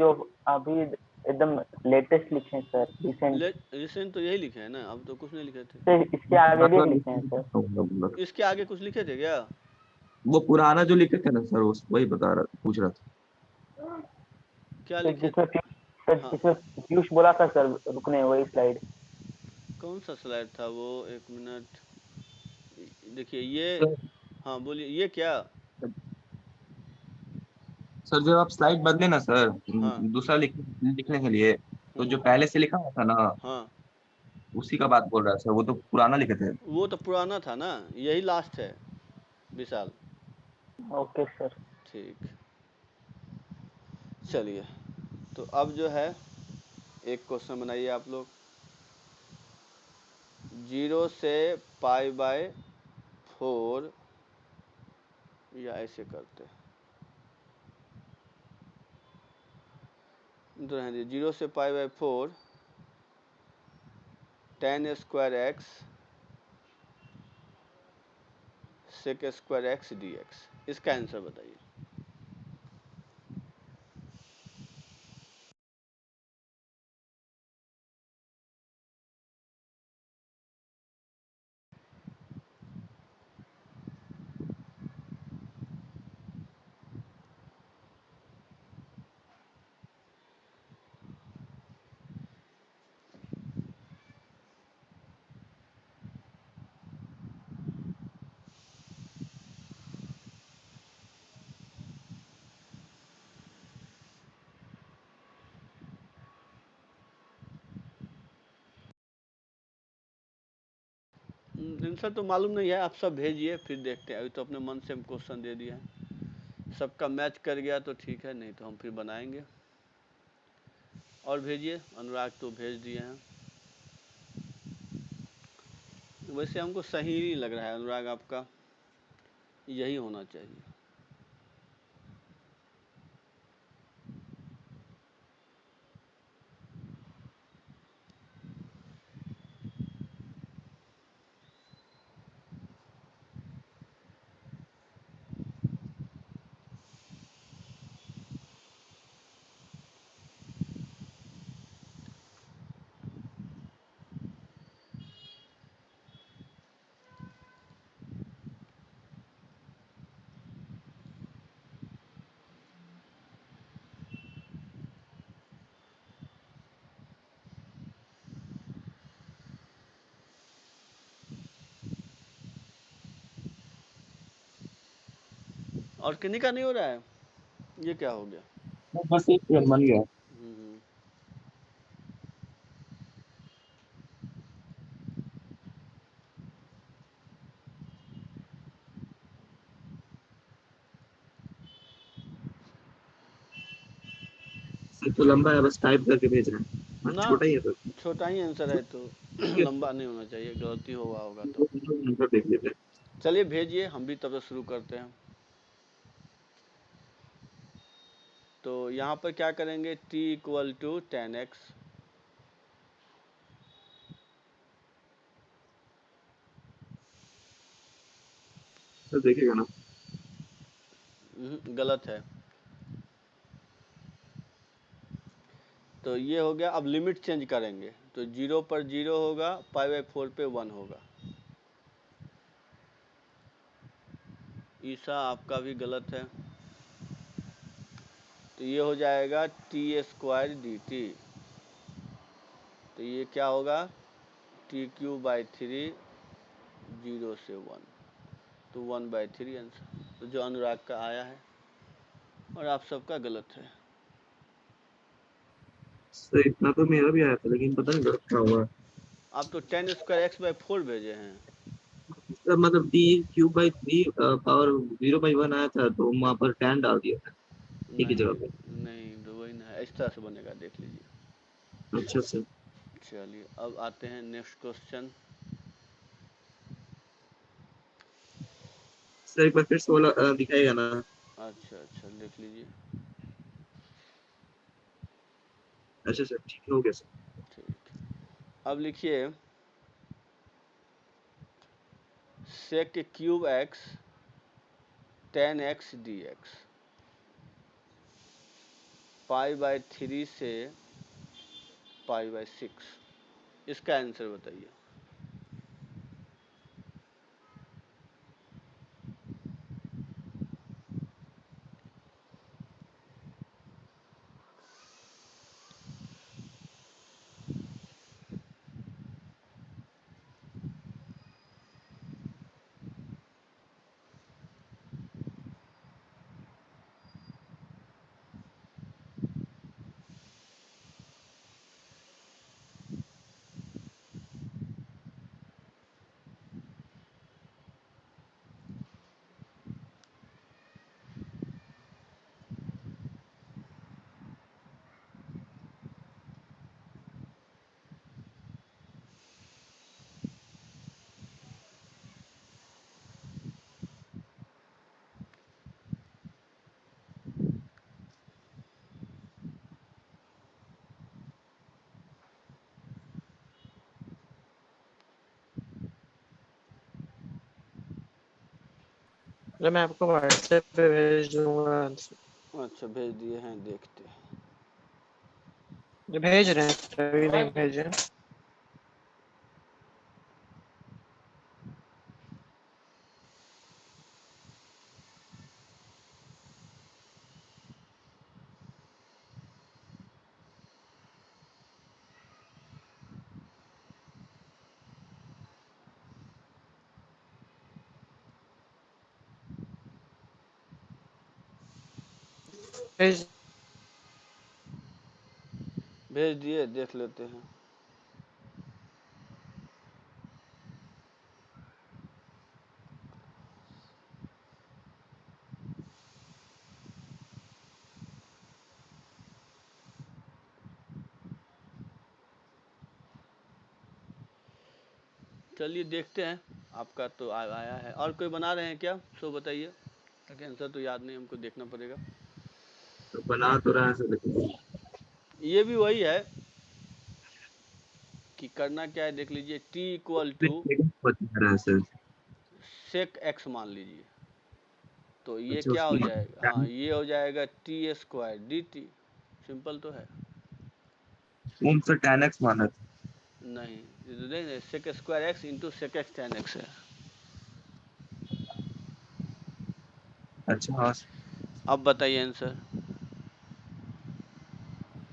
एकदम लेटेस्ट लिखे हैं सर, रिसेंट। रिसेंट तो यही लिखे हैं ना, अब तो कुछ नहीं लिखे थे। सर इसके आगे भी एक मतलब लिखे हैं सर। इसके आगे कुछ लिखे थे क्या? वो पुराना जो लिखे थे ना सर, वही पूछ रहा था। क्या सर लिखे? हाँ, जिसमें पीयूष बोला था सर रुकने, वही स्लाइड। कौन सा स्लाइड था वो? एक मिनट, देखिए ये। सर हाँ बोलिए, ये क्या? सर जब आप स्लाइड बदले ना सर, हाँ। दूसरा लिखने के लिए, तो जो हम्म। पहले से लिखा हुआ था ना, हाँ, उसी का बात बोल रहा है सर, वो तो पुराना लिखे थे। वो तो पुराना था ना, यही लास्ट है विशाल। Okay sir. ठीक, चलिए। तो अब जो है, एक क्वेश्चन बनाइए आप लोग। 0 से π/4, या ऐसे करते हैं, तो रहने दीजिए। 0 से π/4 tan² x sec² x dx, इसका आंसर बताइए। आंसर तो मालूम नहीं है, आप सब भेजिए, फिर देखते हैं। अभी तो अपने मन से हम क्वेश्चन दे दिए हैं, सबका मैच कर गया तो ठीक है, नहीं तो हम फिर बनाएंगे। और भेजिए, अनुराग तो भेज दिए हैं। वैसे हमको सही नहीं लग रहा है अनुराग, आपका यही होना चाहिए। और किन्हीं का नहीं हो रहा है, ये क्या हो गया? बस एक बन गया। हम्म। सर तो लंबा है, बस टाइप करके भेज रहे हैं। हाँ, ना, छोटा ही है तो। छोटा ही आंसर है तो ठीक है, लंबा नहीं होना चाहिए, गलती हुआ होगा तो। नंबर देख लेते हैं। चलिए भेजिए, हम भी तब से शुरू करते हैं। तो यहाँ पर क्या करेंगे, t = tan x। सर देखिएगा ना। गलत है। तो ये हो गया। अब लिमिट चेंज करेंगे, तो 0 पर 0 होगा, π/4 पे 1 होगा। ईसा आपका भी गलत है। तो ये हो जाएगा t² dt। तो ये क्या होगा, t³ 0 से 1, तो 1/3 आंसर, तो जो अनुराग का आया है, और आप सबका गलत है। सर इतना तो मेरा भी आया था, लेकिन पता नहीं गलत क्या हुआ। आप तो tan² x/4 भेजे हैं। सर मतलब d³/3 पावर 0/1 आया था, तो वहाँ पर tan डाल दिया था एक ही जगह पे। नहीं नहीं, तो वही ना, इस तरह से बनेगा, देख लीजिए। अच्छा सर। चलिए, अब आते हैं नेक्स्ट क्वेश्चन। सर एक बार फिर से वाला दिखाएगा ना। अच्छा अच्छा, देख लीजिए। अच्छा सर ठीक है, हो गया सर। ठीक, अब लिखिए sec cube x tan x d x, π/3 से π/6, इसका आंसर बताइए। तो मैं आपको व्हाट्सएप पे भेज दूंगा आंसर। अच्छा भेज दिए हैं, देखते हैं। जो भेज रहे हैं तभी नहीं भेजे। भेज भेज दिए, देख लेते हैं। चलिए देखते हैं, आपका तो आया है। और कोई बना रहे हैं क्या, सो बताइए, ताकि आंसर तो याद नहीं, हमको देखना पड़ेगा। तो बना तो रहा है सर, लेकिन ये भी वही है कि करना क्या है, देख लीजिए। t इक्वल टू बता रहा है सर। सेक एक्स मान लीजिए, तो ये अच्छा क्या हो उसकी जाएगा, हाँ ये हो जाएगा t² dt। सिंपल तो है। कौन सा tan x माना था? नहीं, ये तो नहीं, sec square x into sec x tan x है। अच्छा हाँ अब बताइए आंसर।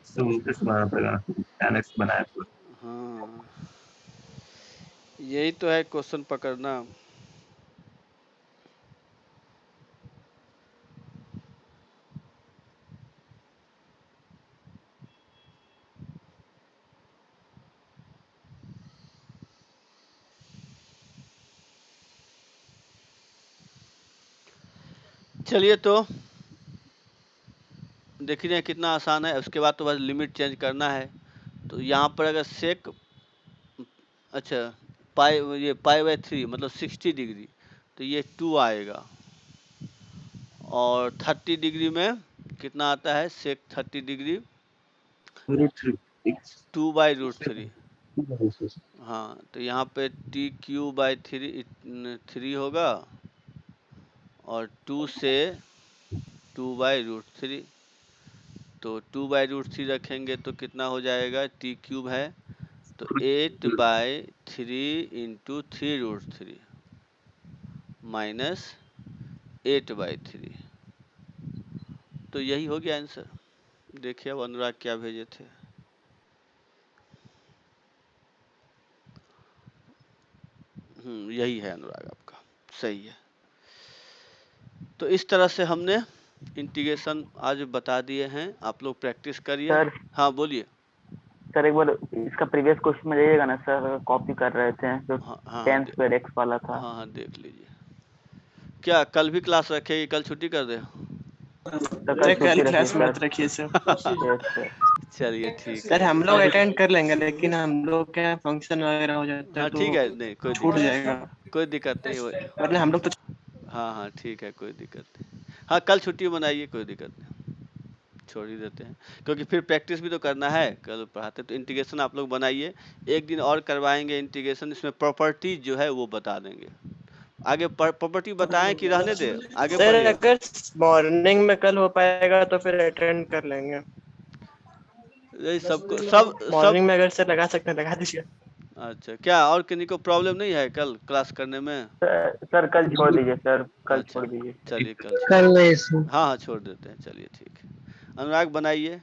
सर, उनके से बनाना पड़ेगा, tan x बनाया पूरा। हाँ, यही तो है क्वेश्चन पकड़ना। चलिए तो देखिए कितना आसान है। उसके बाद तो बस लिमिट चेंज करना है। तो यहाँ पर अगर सेक, अच्छा पाई, ये π/3 मतलब 60 डिग्री, तो ये 2 आएगा। और 30 डिग्री में कितना आता है, सेक 30 डिग्री √3 2/√3। हाँ, तो यहाँ पे t³/3 होगा, और 2 से 2/√3। तो 2/√3 रखेंगे तो कितना हो जाएगा, t³ है तो 8/3 इंटू 3√3 माइनस 8/3। तो यही हो गया आंसर। देखिए अब अनुराग क्या भेजे थे। यही है अनुराग, आपका सही है। तो इस तरह से हमने इंटीग्रेशन आज बता दिए हैं, आप लोग प्रैक्टिस करिए। सर हाँ बोलिए। सर एक बार इसका प्रीवियस क्वेश्चन में जाइएगा ना सर, कॉपी कर रहे थे जो हाँ हाँ हाँ, 10 स्क्वायर x वाला था। हाँ देख लीजिए। क्या कल भी क्लास रखेगी, कल छुट्टी कर दे? सर कल अरे छुट्टी कल रखिए क्लास सर। मत रखिए सर। Yes sir. चलिए ठीक सर है। हम लोग अटेंड कर लेंगे, लेकिन हम लोग क्या फंक्शन वगैरह हो जाता है हाँ तो ठीक है, नहीं कोई छूट दिक्कत, जाएगा, कोई दिक्कत नहीं। वरना हम लोग तो हाँ हाँ ठीक है, कोई दिक्कत नहीं। हाँ कल छुट्टी मनाइए, कोई दिक्कत नहीं। छोड़ ही देते हैं, क्योंकि फिर प्रैक्टिस भी तो करना है, कल पढ़ाते तो इंटीग्रेशन आप लोग बनाइए, एक दिन और करवाएंगे इंटीग्रेशन, इसमें प्रॉपर्टी जो है वो बता देंगे। आगे प्रॉपर्टी बताएं कि रहने दे, आगे सर पढ़िए। अगर मॉर्निंग में कल हो पाएगा तो फिर अटेंड कर लेंगे। यही सबको सब सब मॉर्निंग में अगर सर लगा सकते हैं लगा दीजिए। अच्छा, क्या और किन्हीं को प्रॉब्लम नहीं है कल क्लास करने में? सर कल छोड़ दीजिए सर, कल अच्छा, छोड़ दीजिए। चलिए कल कल नहीं इसमें। हाँ हाँ छोड़ देते हैं, चलिए ठीक है। अनुराग बनाइए।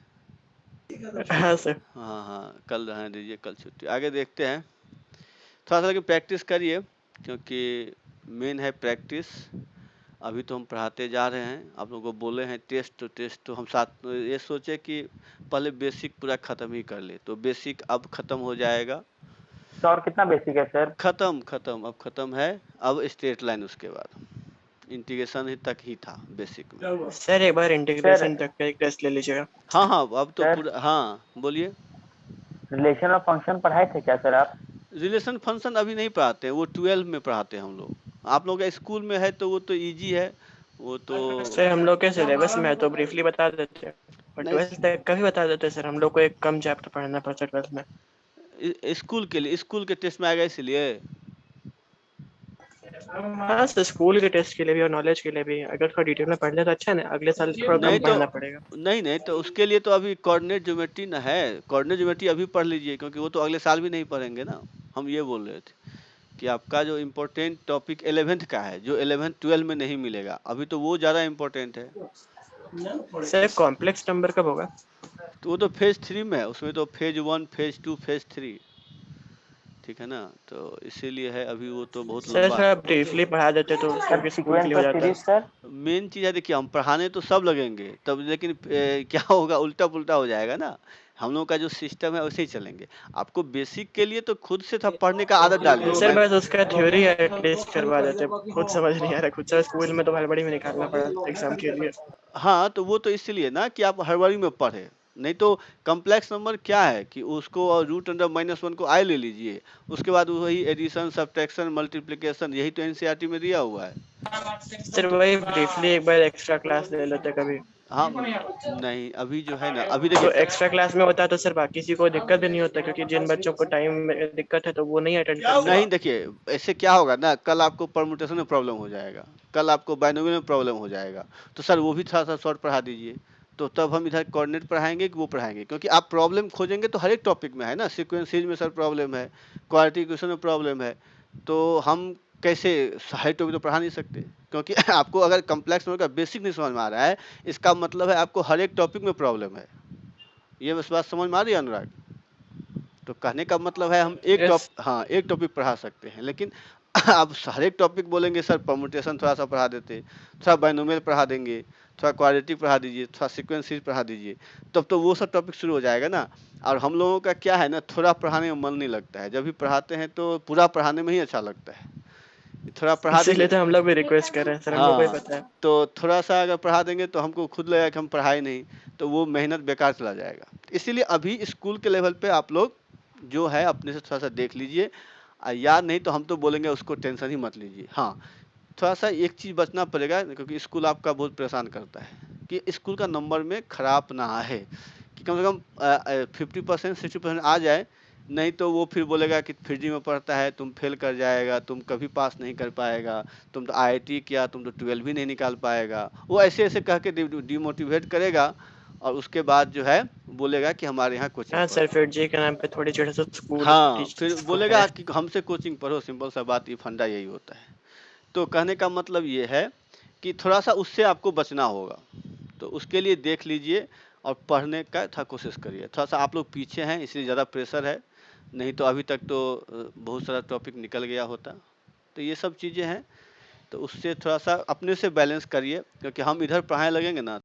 हाँ सर। हाँ हाँ कल रहने दीजिए, कल छुट्टी। आगे देखते हैं, थोड़ा सा लेकिन प्रैक्टिस करिए, क्योंकि मेन है प्रैक्टिस। अभी तो हम पढ़ाते जा रहे हैं, आप लोगों को बोले हैं टेस्ट तो हम साथ ये सोचे कि पहले बेसिक पूरा ख़त्म ही कर ले, तो बेसिक अब ख़त्म हो जाएगा। तो और कितना बेसिक है सर? ख़त्म अब ख़त्म है, अब स्ट्रेट लाइन, उसके बाद इंटीग्रेशन ही तक ही था बेसिक में। सर एक बार इंटीग्रेशन तक का एक टेस्ट ले लीजिएगा। हाँ हाँ अब तो सर पूरा, हाँ बोलिए। रिलेशन और फंक्शन पढ़ाए थे क्या सर आप? रिलेशन फंक्शन अभी नहीं पढ़ाते हैं, वो 12 में पढ़ाते हैं हम लोग। आप लोग का स्कूल में है तो वो तो इजी है, वो तो सर हम लोग के सिलेबस में है तो ब्रीफली बता देते हैं, और नहीं। 12th तक का भी बता देते हैं सर। हम लोग को एक कम चैप्टर पढ़ना पड़ता है 12th में। स्कूल के लिए, स्कूल के टेस्ट में आएगा इसलिए। हाँ सर स्कूल के टेस्ट के लिए भी और नॉलेज के लिए भी, अगर थोड़ा डिटेल में पढ़ ले तो अच्छा है ना, अगले साल थोड़ा नहीं कम तो पढ़ना पड़ेगा। नहीं तो उसके लिए तो अभी कोऑर्डिनेट ज्योमेट्री ना है, कोऑर्डिनेट ज्योमेट्री अभी पढ़ लीजिए, क्योंकि वो तो अगले साल भी नहीं पढ़ेंगे ना। हम ये बोल रहे थे कि आपका जो इम्पोर्टेंट टॉपिक 11th का है, जो 11th 12 में नहीं मिलेगा अभी, तो वो ज़्यादा इम्पोर्टेंट है। सर कॉम्प्लेक्स नंबर कब होगा? तो वो तो फेज 3 में है, उसमें तो फेज 1 फेज 2 फेज 3, ठीक है ना, तो इसीलिए है अभी, वो तो बहुत सर लंबा। थोड़ा ब्रीफली पढ़ा देते तो सर क्योंकि स्कूल के सीक्वेंस लिए हो और जाता सीरीज है। सर? मेन चीज़ है, देखिए हम पढ़ाने तो सब लगेंगे तब, लेकिन क्या होगा, उल्टा पुल्टा हो जाएगा ना। हम लोग का जो सिस्टम है वैसे ही चलेंगे। आपको बेसिक के लिए तो खुद से था पढ़ने का आदत डालिए। सर बस उसका थ्योरी एटलीस्ट करवा देते, खुद समझ नहीं आ रहा, खुद से स्कूल में तो हड़बड़ी में निकालना पड़ा एग्जाम के लिए। हाँ तो वो तो इसलिए ना कि आप हड़बड़ी में पढ़े, नहीं तो कम्प्लेक्स नंबर क्या है कि उसको रूट अंडर -1 को आई ले लीजिए, उसके बाद वही एडिशन सब्ट्रैक्शन मल्टीप्लिकेशन, यही तो एनसीईआरटी में दिया हुआ है। सर वही ब्रीफली एक बार एक्स्ट्रा क्लास ले लेते कभी। हाँ नहीं अभी जो है ना, अभी तो देखिए एक्स्ट्रा क्लास में होता तो सर बाकी किसी को दिक्कत भी नहीं होता, क्योंकि जिन बच्चों को टाइम में दिक्कत है तो वो नहीं अटेंड करते। नहीं देखिए, ऐसे क्या होगा ना, कल आपको परमुटेशन में प्रॉब्लम हो जाएगा, कल आपको बाइनोमियल में प्रॉब्लम हो जाएगा, तो सर वो भी थोड़ा सा शॉर्ट पढ़ा दीजिए, तो तब हम इधर कोऑर्डिनेट पढ़ाएंगे कि वो पढ़ाएंगे, क्योंकि आप प्रॉब्लम खोजेंगे तो हर एक टॉपिक में है ना, सीक्वेंसेज में सर प्रॉब्लम है, क्वाड्रेटिक इक्वेशन में प्रॉब्लम है, तो हम कैसे हर टॉपिक तो पढ़ा नहीं सकते, क्योंकि आपको अगर कम्प्लेक्स नंबर का बेसिक नहीं समझ में आ रहा है, इसका मतलब है आपको हर एक टॉपिक में प्रॉब्लम है। ये बस बात समझ में आ रही है अनुराग? तो कहने का मतलब है हम एक टॉपिक पढ़ा सकते हैं, लेकिन आप हर एक टॉपिक बोलेंगे सर परमुटेशन थोड़ा सा पढ़ा देते, थोड़ा बाइनोमियल पढ़ा देंगे, थोड़ा क्वाड्रेटिक पढ़ा दीजिए, थोड़ा सीक्वेंस सीरीज पढ़ा दीजिए, तब तो वो सब टॉपिक शुरू हो जाएगा ना। और हम लोगों का क्या है ना, थोड़ा पढ़ाने में मन नहीं लगता है, जब भी पढ़ाते हैं तो पूरा पढ़ाने में ही अच्छा लगता है, थोड़ा पढ़ा इसीलिए देंगे। तो हम लोग भी रिक्वेस्ट कर रहे हैं सर, हम लोग को ही हाँ पता है। तो थोड़ा सा अगर पढ़ा देंगे तो हमको खुद लगेगा कि हम पढ़ाए नहीं, तो वो मेहनत बेकार चला जाएगा। इसीलिए अभी स्कूल के लेवल पे आप लोग जो है अपने से थोड़ा सा देख लीजिए, याद नहीं तो हम तो बोलेंगे उसको टेंशन ही मत लीजिए। हाँ थोड़ा सा एक चीज़ बचना पड़ेगा, क्योंकि स्कूल आपका बहुत परेशान करता है, कि स्कूल का नंबर में खराब ना आए, कि कम से कम 50% 60% आ जाए, नहीं तो वो फिर बोलेगा कि फ्री में पढ़ता है, तुम फेल कर जाएगा, तुम कभी पास नहीं कर पाएगा, तुम तो IIT किया, तुम तो 12 भी नहीं निकाल पाएगा, वो ऐसे ऐसे कह के डिमोटिवेट करेगा, और उसके बाद जो है बोलेगा कि हमारे यहाँ कोचिंग हाँ सर पढ़ो। फिर जी के नाम पे थोड़ी चिढ़ से स्कूल हाँ फिर टीचर्स को बोलेगा है। कि हमसे कोचिंग पढ़ो, सिंपल सा बात, ये फंडा यही होता है। तो कहने का मतलब ये है कि थोड़ा सा उससे आपको बचना होगा, तो उसके लिए देख लीजिए और पढ़ने का था कोशिश करिए। थोड़ा सा आप लोग पीछे हैं इसलिए ज़्यादा प्रेशर है, नहीं तो अभी तक तो बहुत सारा टॉपिक निकल गया होता। तो ये सब चीज़ें हैं, तो उससे थोड़ा सा अपने से बैलेंस करिए, क्योंकि हम इधर पढ़ाने लगेंगे ना